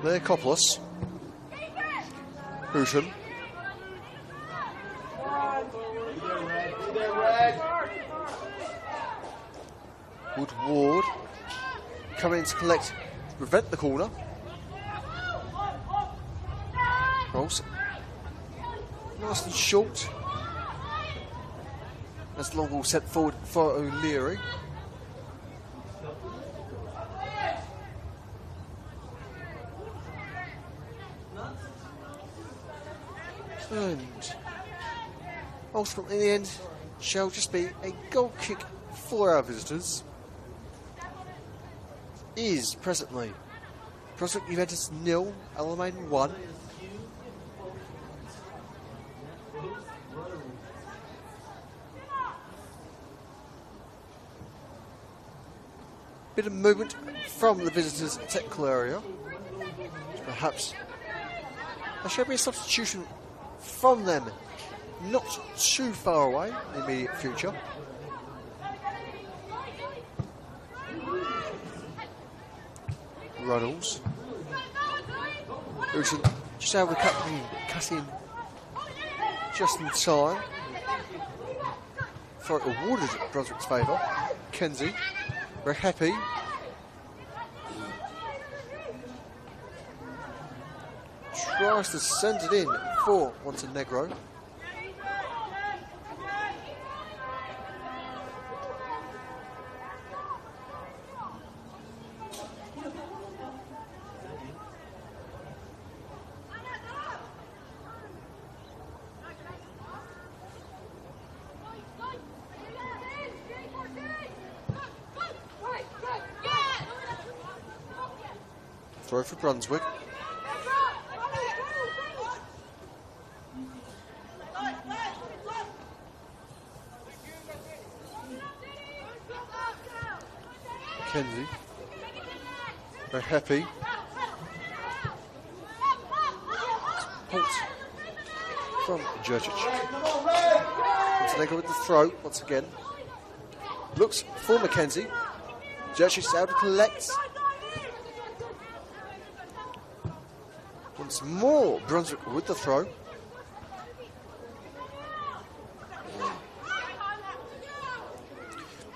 There, Kopoulos. Houghton. Woodward coming in to collect, prevent the corner. Rolls nice and short. As the long ball sent forward for O'Leary. And ultimately in the end shall just be a goal kick for our visitors. Is presently Brunswick Juventus 0, Alamein 1. Bit of movement from the visitors' technical area. Perhaps there should be a substitution from them not too far away in the immediate future. Ruddles. Houghton just able to cut in just in time for it awarded Brunswick's favour. Kenzie. Very happy. Tries to send it in for Montenegro. Throw for Brunswick. Kenzie. Very happy. Halt from Jurcic. Montenegro with the throw once again. Looks for Mackenzie. Jurcic is able to collect. Once more, Brunswick with the throw.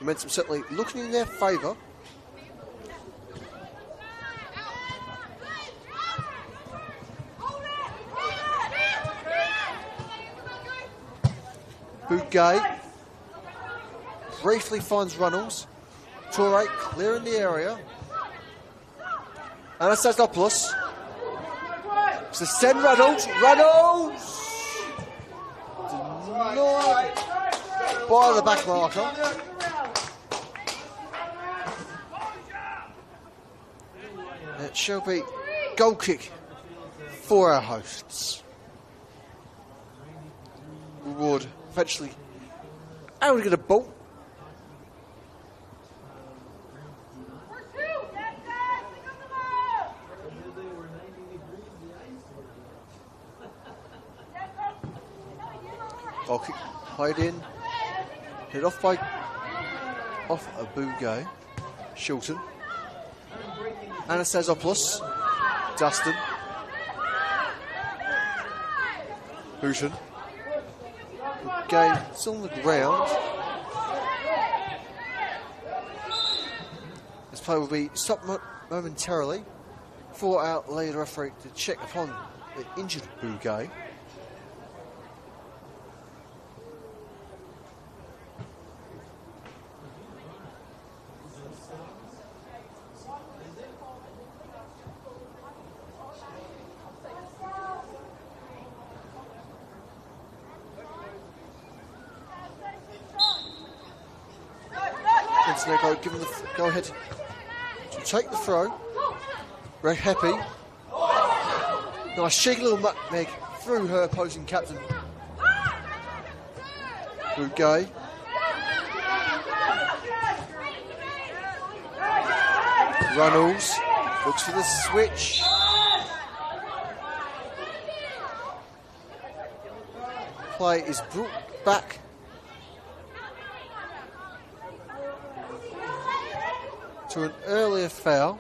Momentum certainly looking in their favour. Bouguet briefly finds Runnels. Toure clearing the area. Anastasopoulos. To send Runnels. Runnels! Denied by the back marker. It shall be goal kick for our hosts. Wood eventually able to get a ball. Goal kick played in. Hit off by a Bouguet. Shilton. Anastasopoulos. Dustin. Houghton. Bouguet still on the ground. This play will be stopped momentarily for our lead referee to check upon the injured Bouguet. Montenegro given the go ahead to take the throw. Very happy. Nice cheeky little nutmeg through her opposing captain. Bouguet. Runnels looks for the switch. Play is brought back. To an earlier foul.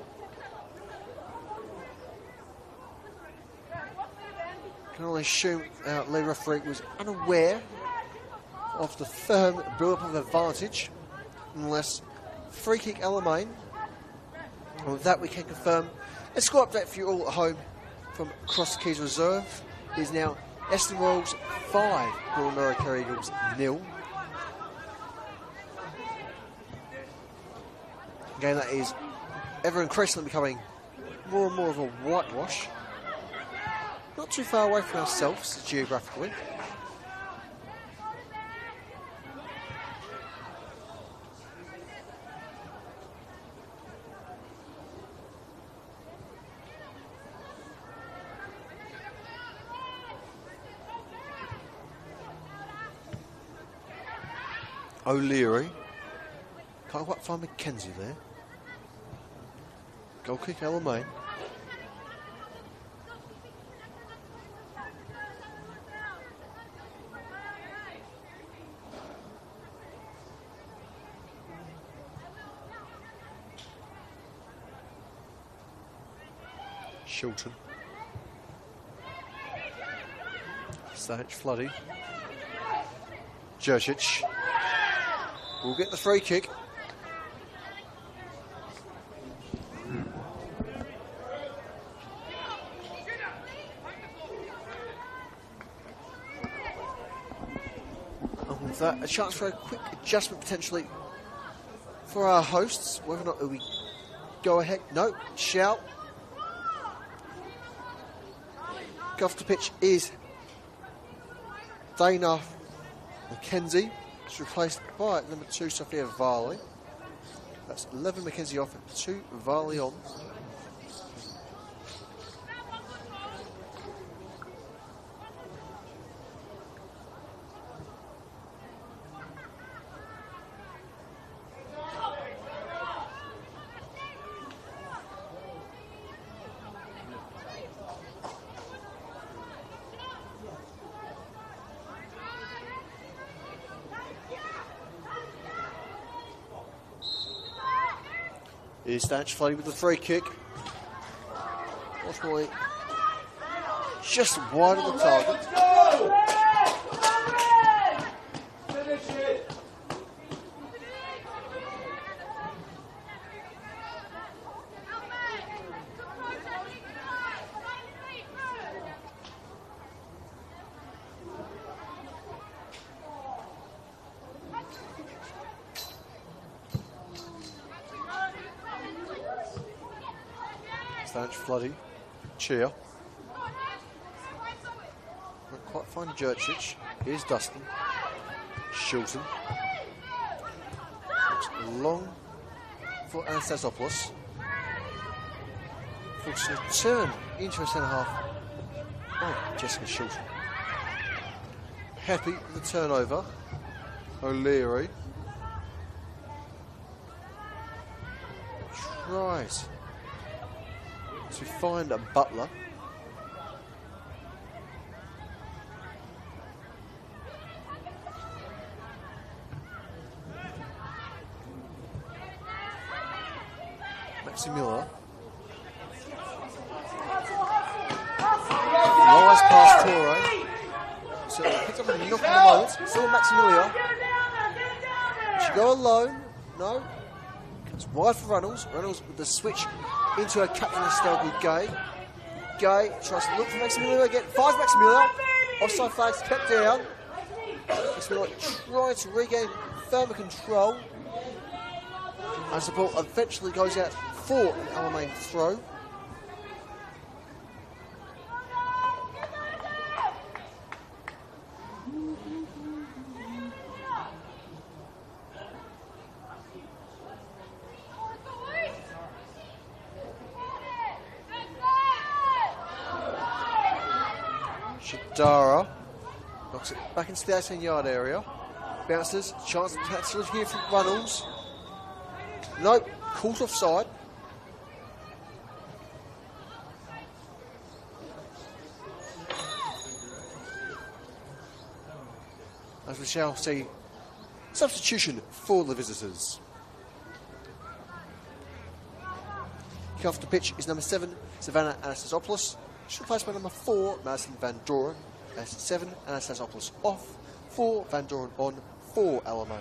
Can only assume our lead referee was unaware of the firm build-up of advantage. Unless free kick Alamein. And with that we can confirm a score update for you all at home from Cross the Keys Reserve. It is now Eston Royals 5, North Carey Eagles 0. Again, that is ever increasingly becoming more and more of a whitewash. Not too far away from ourselves geographically. O'Leary. Can't quite find McKenzie there. Goal kick Alamein. Shilton. Stage Floody. Jurcic will get the free kick. And with that, a chance for a quick adjustment potentially for our hosts. Whether or not we go ahead. No, shout. Go off the pitch is Dana McKenzie. It's replaced by number 2, Sophia Varley. That's 11 McKenzie off and 2 Varley on. Is Stanch flooding with the free kick. Ultimately, just wide of the target. Stanch, Floody, Cheer. Can't quite find Jurcic. Here's Dustin. Shilton. Looks long for Anastasopoulos. Looks to turn into a centre half. Oh, Jessica Shilton. Happy with the turnover. O'Leary. Tries to find a Butler. Maxi Miller. Lies past Toro. So picked up for the knock in the moment. Still Maximilia. She go alone. No. It's wide for Reynolds. Reynolds with the switch into her captain Estelle with Gay. Gay tries to look for Maximilia again. Finds Maximilia. Offside flags kept down. Maximilia trying to regain firmer control. As the ball eventually goes out for an Alamein throw. Shadara knocks it back into the 18-yard area. Bounces, chance to catch it here from Runnels. Nope, caught offside. As we shall see, substitution for the visitors. Kick off the pitch is number 7, Savannah Anastasopoulos. She's replaced by number 4, Madison Van Doren. That's 7, Anastasopoulos off, 4, Van Doren on, 4, Alamein.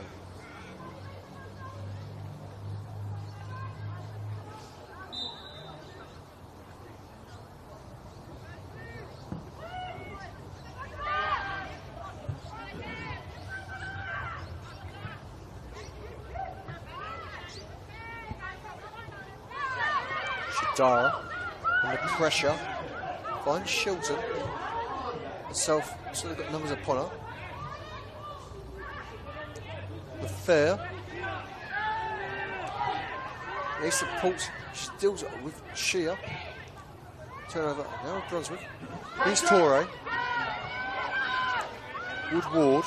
Shadara under pressure finds Shilton. Herself sort of got numbers upon her. The fair. He supports, she deals with Shea. Turnover now Brunswick. Here's Torre. Woodward.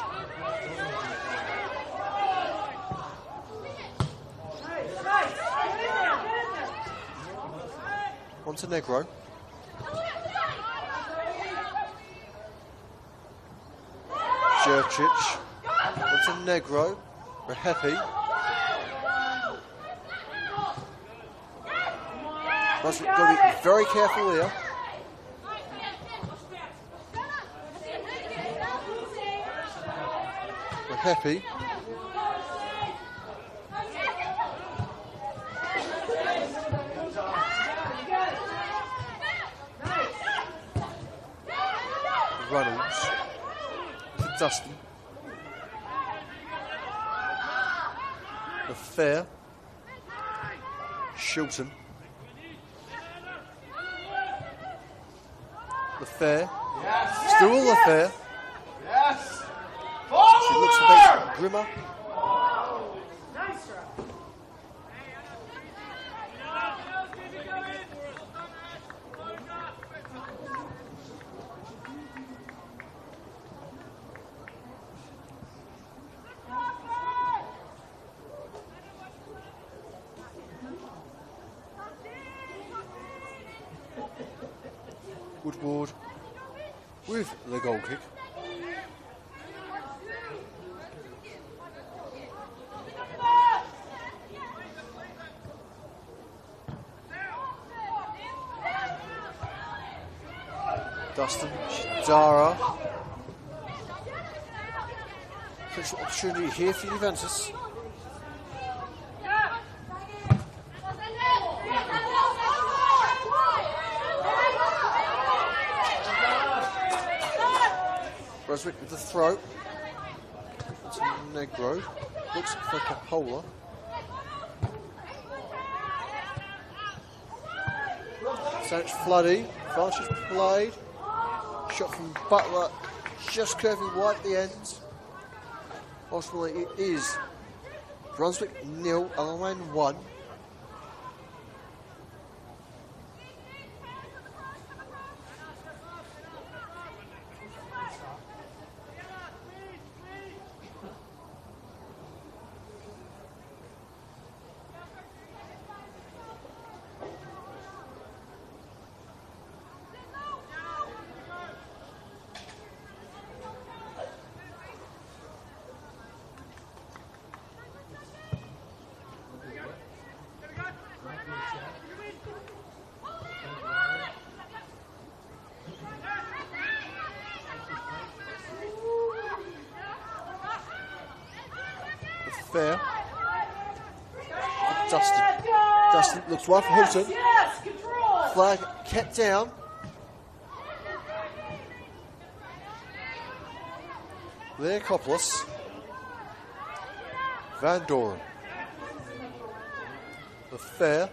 Montenegro. Jurcic. Montenegro. Rehepi. Brunswick got to be very careful here. Rehepi. Reynolds. Dustin. The fair. Shilton. The fair. Yes. Still the fair. Yes. She looks for base. Grimmer. Woodward with the goal kick. Dustin, Shadara. Potential opportunity here for Juventus. Brunswick with the throw. Montenegro looks for Capola. Sanch Floody, advantage played. Shot from Butler, just curving wide at the end. Ultimately, it is Brunswick 0, Alamein 1. Fair. Dustin. Dustin looks wide for Hooton. Flag kept down. There, Coppolis. Van Doren. The Fair.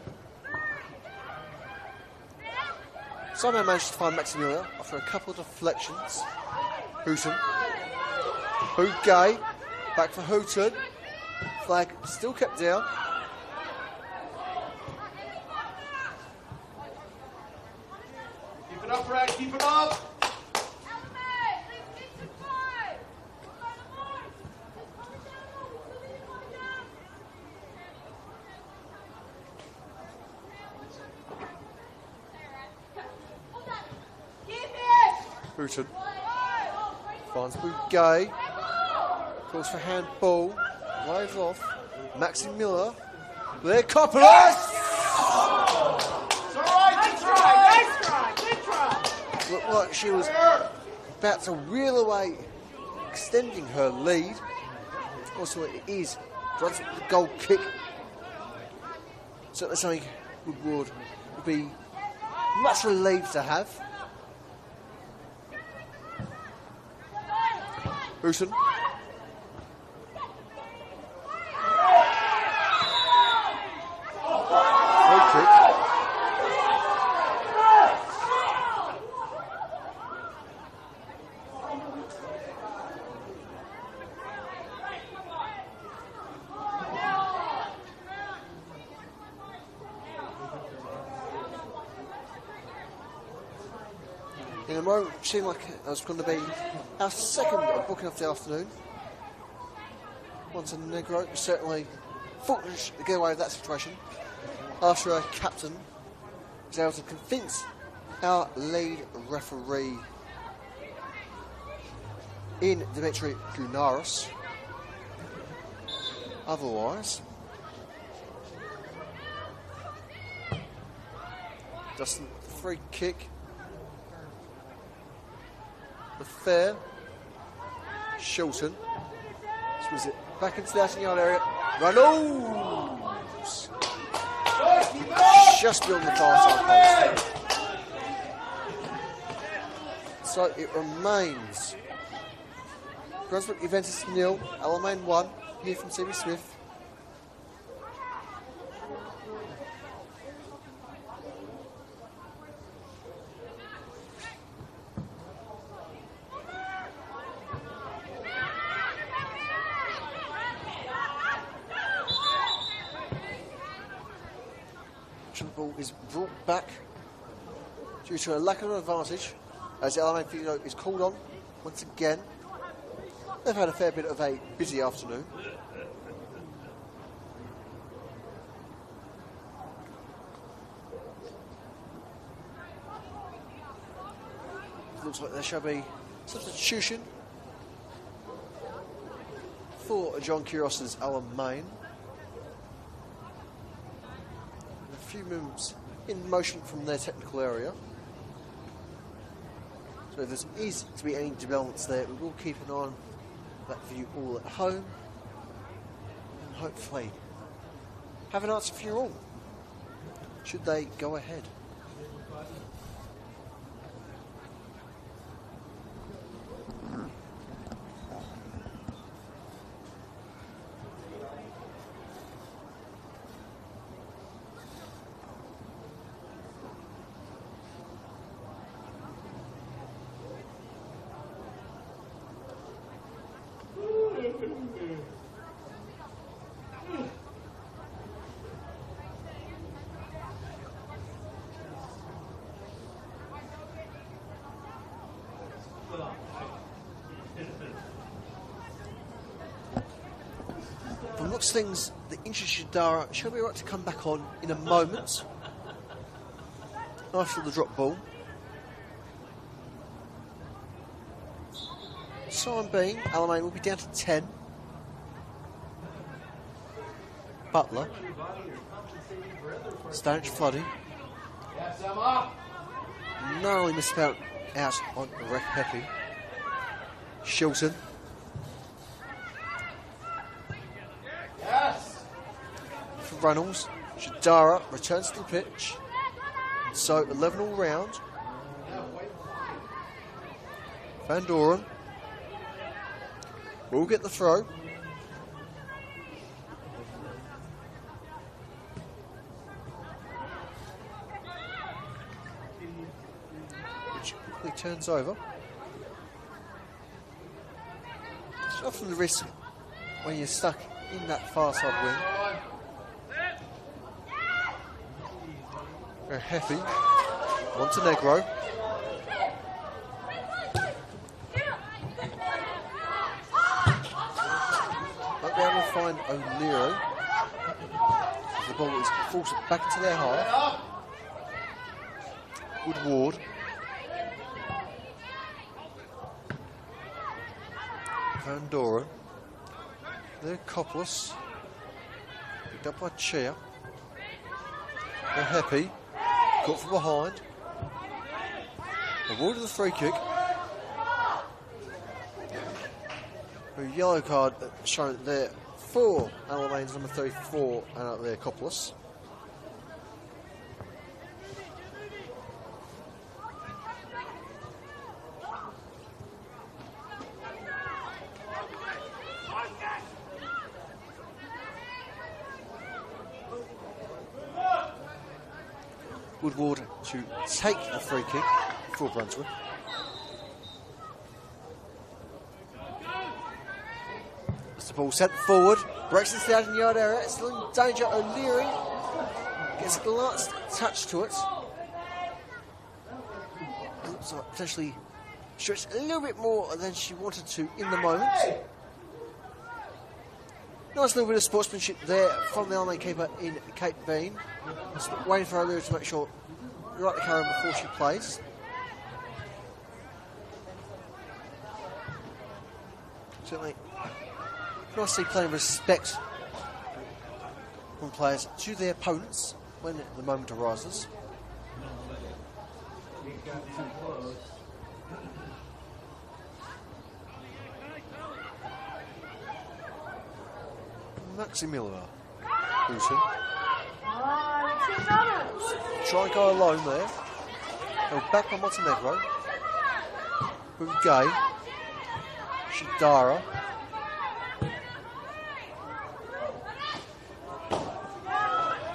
Somehow managed to find Maximilian after a couple of deflections. Hooton. Gay. Back for Hooton. Flag still kept down. Keep it up, Brad. Keep it up. Hooton finds Gay. Calls for handball. Waves off. Maxi Miller. There, Coppolis! Looked like she was about to reel away, extending her lead. Also, it is Brunswick with the goal kick. Certainly something Woodward would be much relieved to have. Hooton. Free kick. In a moment, it seemed like it was going to be our second booking of the afternoon. Montenegro certainly fortunate to get away with that situation after our captain was able to convince our lead referee in Dimitri Gunaris. Otherwise, Dustin, free kick. The Fair. Shilton. Swings it back into the 18-yard area. Reynolds! Just beyond the far side post. So it remains Brunswick Juventus 0, Alamein 1, here from Stevie Smith. The ball is brought back due to a lack of an advantage as the Alamein field is called on once again. They've had a fair bit of a busy afternoon. Looks like there shall be substitution for John Kyros's Alamein. A few moves in motion from their technical area. So if there is to be any developments there, we will keep an eye on that for you all at home. And hopefully have an answer for you all, should they go ahead. From looks things, the Incha Shadara shall be right to come back on in a moment after the drop ball. Sign being, Alamein will be down to 10. Butler. Stanich flooding. Narrowly missed out on Rekepi. Shilton. Reynolds. Shadara returns to the pitch. So 11 all round. Van Doren will get the throw. Which quickly turns over. It's often the risk when you're stuck in that far side wing. Very happy. Montenegro. Might be able to find O'Leary. The ball is forced back into their half. Woodward. Van Doren. They're Coppolas. Picked up by Chia. They're happy. Caught from behind. Awarded the free kick. A yellow card shown there for Alameins number 34 and out there Coppolas. Woodward to take the free kick for Brunswick. As the ball sent forward, breaks into the 18-yard area, it's still in danger. O'Leary gets a last touch to it. Looks like potentially stretched a little bit more than she wanted to in the moment. Nice little bit of sportsmanship there from the Alamein keeper in Kate Bean. Just waiting for O'Leary to make sure you're right to carry on before she plays. Certainly nice to see plenty of respect from players to their opponents when the moment arises. Maxi Miller. Booty. Try and go alone there. Held back by Montenegro. Bugay. Shadara.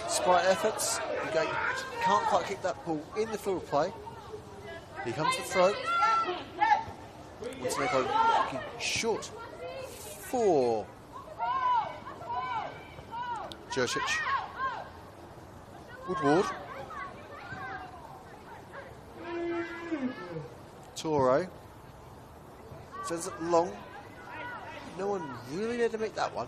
Despite efforts, Bugay can't quite keep that ball in the field of play. Here comes the throw. Montenegro looking short for Jurcic. Woodward. Toro. Sends it long. No one really there to make that one.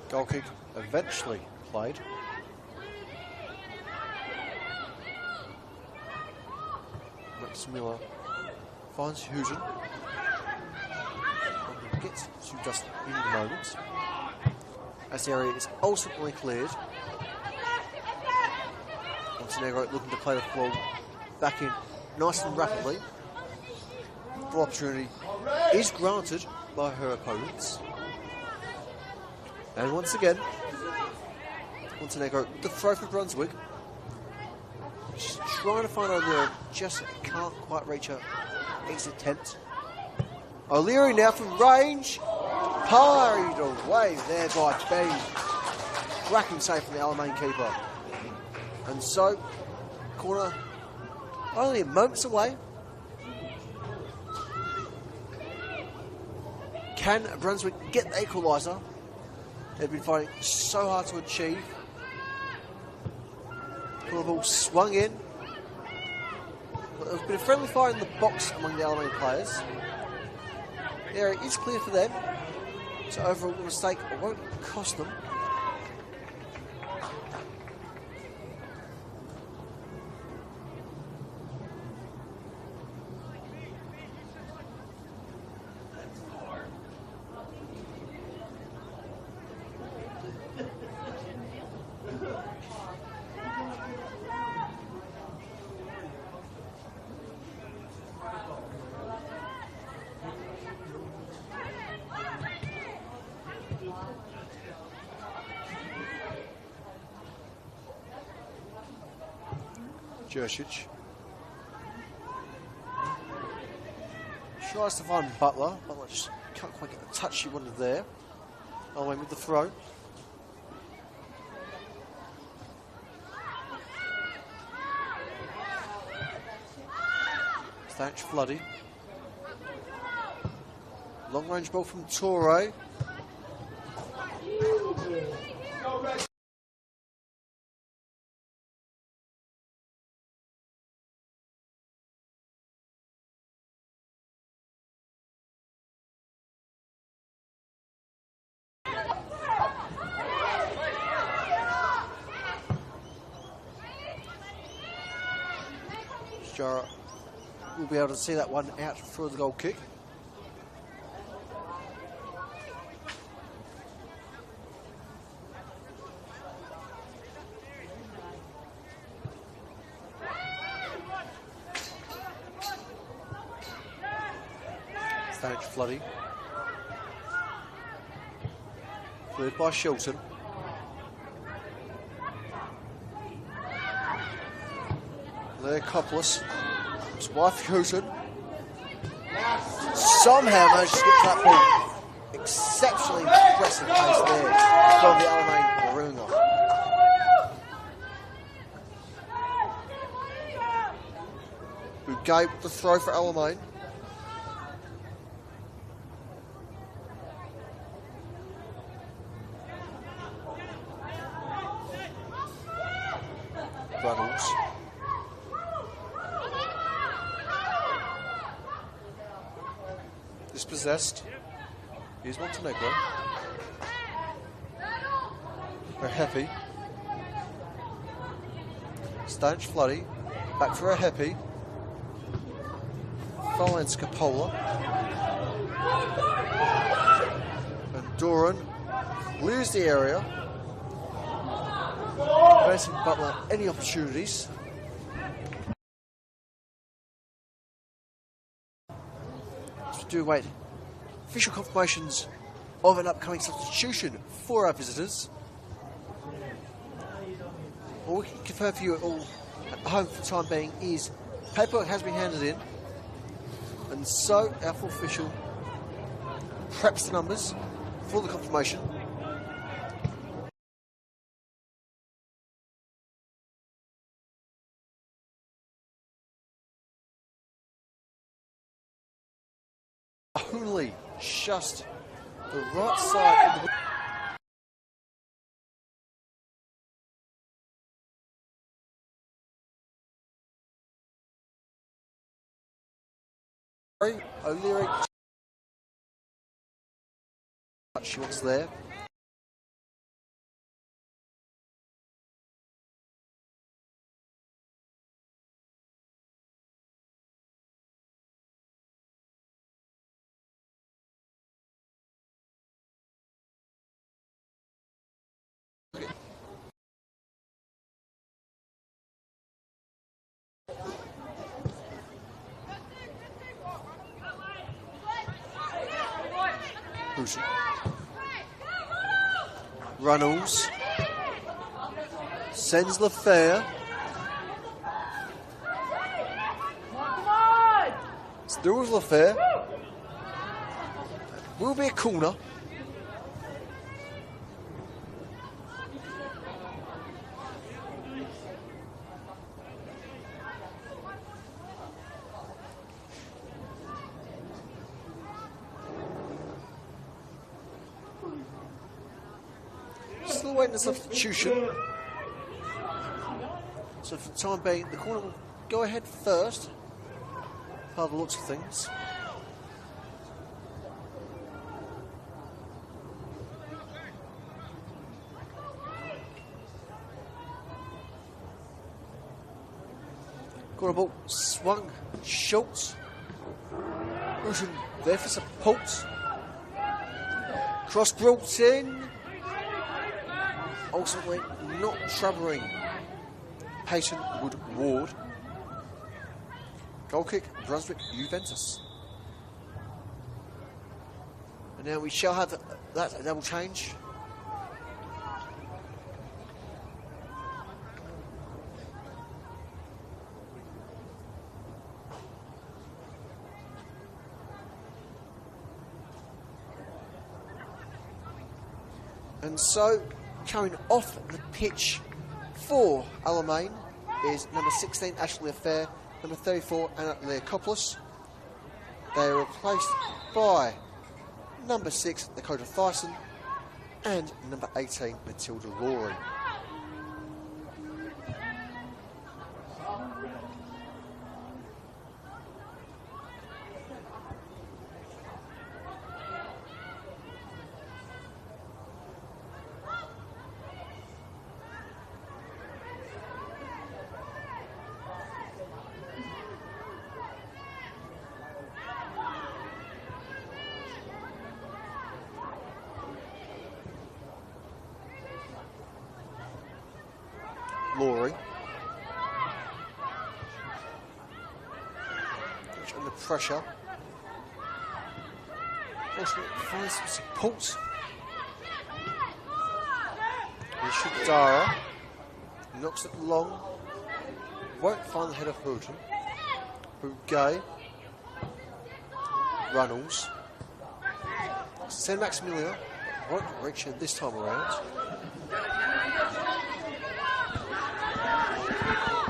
Goal kick eventually played. Max Miller finds Hugen. And gets to just in the moment. As the area is ultimately cleared. Montenegro looking to play the ball back in nice and rapidly. The opportunity is granted by her opponents. And once again, Montenegro, the throw for Brunswick. She's trying to find O'Leary, just can't quite reach her exit attempt. O'Leary now from range, parried away there by Bean. Cracking save from the Alamein keeper. And so, corner only moments away. Can Brunswick get the equaliser? They've been fighting so hard to achieve. The ball swung in. There's been a friendly fire in the box among the Alamein players. The area is clear for them. So overall mistake won't cost them. Jurcic. Tries to find Butler. Butler just can't quite get the touch she wanted there. Alwyn with the throw. Stanch Floody. Long range ball from Torre. Jara will be able to see that one out for the goal kick. Stanch Floody. Cleared by Shilton. There, Coppolis. His wife Hooton. Somehow managed to get that ball. Exceptionally impressive pace there from the Alamein Marunga. Bugay with the throw for Alamein. Reynolds. Dispossessed. Here's Montenegro. For Heppy. Stanch Floody. Back for a Heppy. Finds Capola. And Doran clears the area. Facing Butler any opportunities. So do wait. Official confirmations of an upcoming substitution for our visitors. All we can confirm for you all at home for the time being is paperwork has been handed in, and so our full official preps the numbers for the confirmation. Only just the right side of the O'Leary. She wants there. Runnels sends LaFair. Still with LaFair. Will be a corner. Still waiting for substitution. So for the time being, the corner will go ahead first, by the looks of things. Corner ball swung, Schultz. Russian there for support. Cross brought in. Ultimately not troubling Peyton Wood-Ward. Goal kick, Brunswick Juventus. And now we shall have that double change. And so, coming off the pitch for Alamein is number 16, Ashley Affair, number 34, Anna Leokopoulos. They are replaced by number 6, Dakota Thyssen, and number 18, Matilda Laurie. Laurie. Under pressure. Fortunately, finds some support. Dara knocks it long. Won't find the head of Houghton. Gay. Runnels. San Maximilian won't reach it this time around.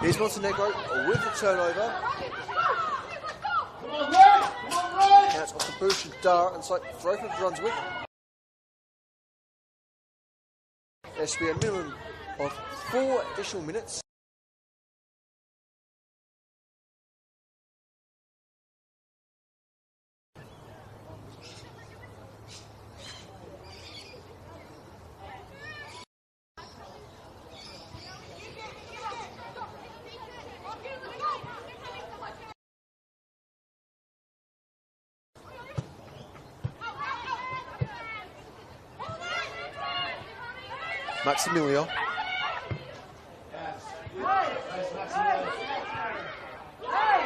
Here's Montenegro with the turnover. That's off the boost of Dara and slight throw for Brunswick. There should be a minimum of 4 additional minutes. Maximilian.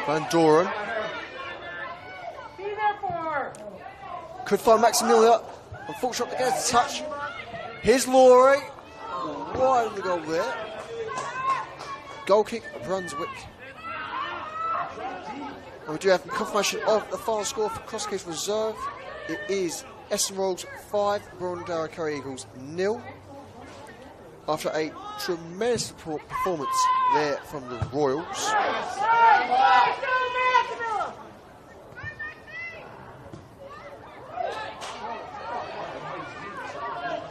Van Doren. Could find Maximilian. Unfortunately, gets a touch. Here's Laurie. Right on the goal there. Goal kick, Brunswick. And we do have confirmation of the final score for Cross Keys Reserve. It is Essen Royals 5, Brondara Curry Eagles 0. After a tremendous performance there from the Royals.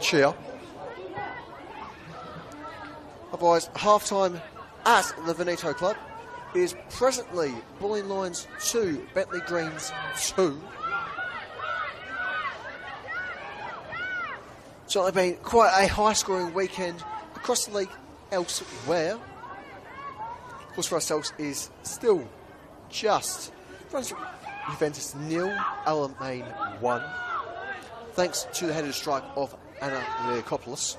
Cheer. Otherwise, half-time at the Veneto Club is presently Bulling Lions 2, Bentley Greens 2. So it's been quite a high-scoring weekend across the league elsewhere. Of course, for ourselves is still just Juventus 0, Alamein 1. Thanks to the headed strike of Anna Leokopoulos.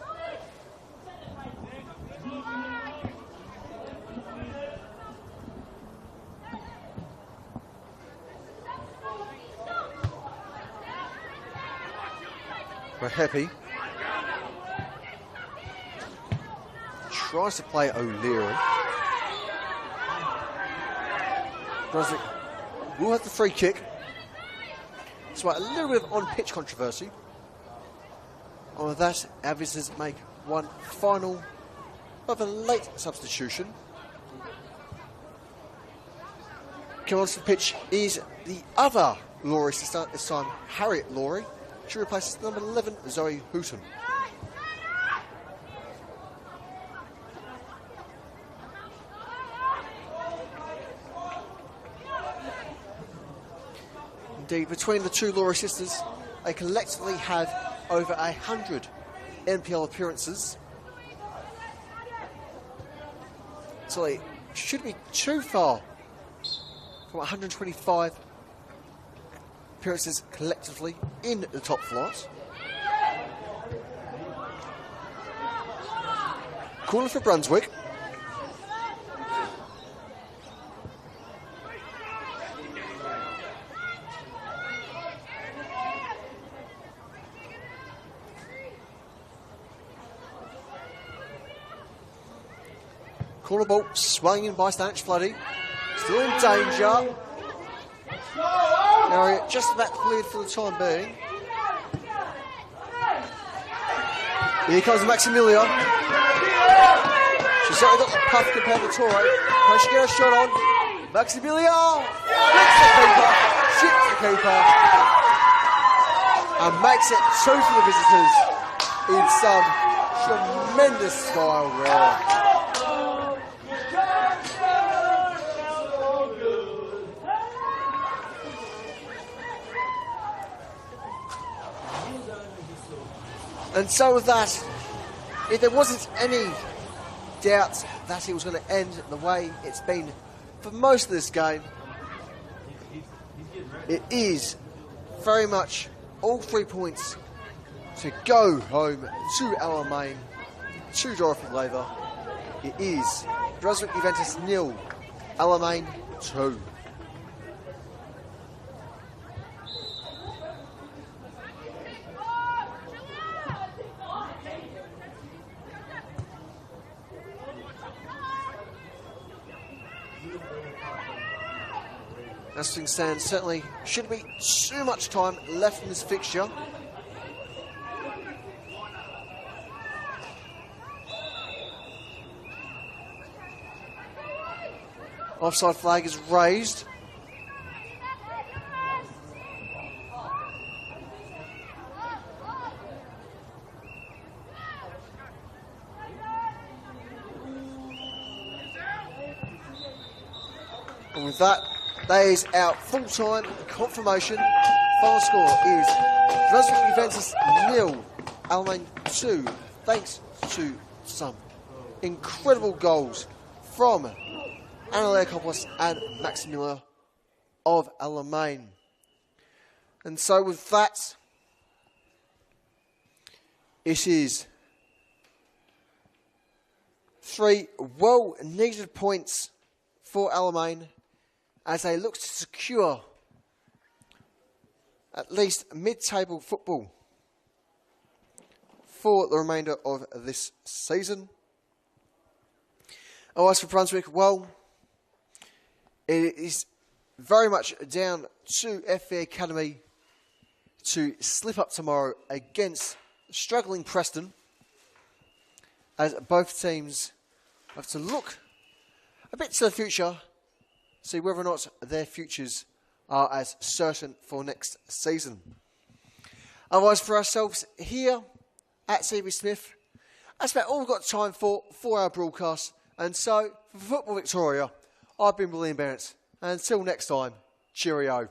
We're happy. Tries to play O'Leary. Brunswick will have the free kick. So a little bit of on-pitch controversy. And with that, our visitors make one final of a late substitution. Coming onto the pitch is the other Laurie to start this time, Harriet Laurie. She replaces number 11, Zoe Houghton. Indeed, between the two Laurie sisters, they collectively have over 100 NPL appearances. So they shouldn't be too far from 125 appearances collectively in the top flight. Corner for Brunswick. Corner ball swung in by Stanich Floody. Still in danger. Area just about cleared for the time being. Here comes Maximilia. She's certainly got the puff compared to Torre. Can she get a shot on? Maximilia hits the keeper, shoots the keeper, and makes it 2 for the visitors in some tremendous style there. And so with that, if there wasn't any doubt that it was going to end the way it's been for most of this game, it is very much all 3 points to go home to Alamein, to Dorothy Laver. It is Brunswick Juventus 0, Alamein 2. As things stand, certainly shouldn't be too much time left in this fixture. Offside flag is raised. And with that, that is our full-time confirmation. Final score is Brunswick Juventus 0, Alamein 2, thanks to some incredible goals from Anna Leakopoulos and Maximilla of Alamein. And so with that, it is 3 well-needed points for Alamein as they look to secure at least mid-table football for the remainder of this season. Oh, as for Brunswick, well, it is very much down to FV Academy to slip up tomorrow against struggling Preston, as both teams have to look a bit to the future, see whether or not their futures are as certain for next season. Otherwise, for ourselves here at CB Smith, that's about all we've got time for our broadcast. And so, for Football Victoria, I've been William Bennett. And until next time, cheerio.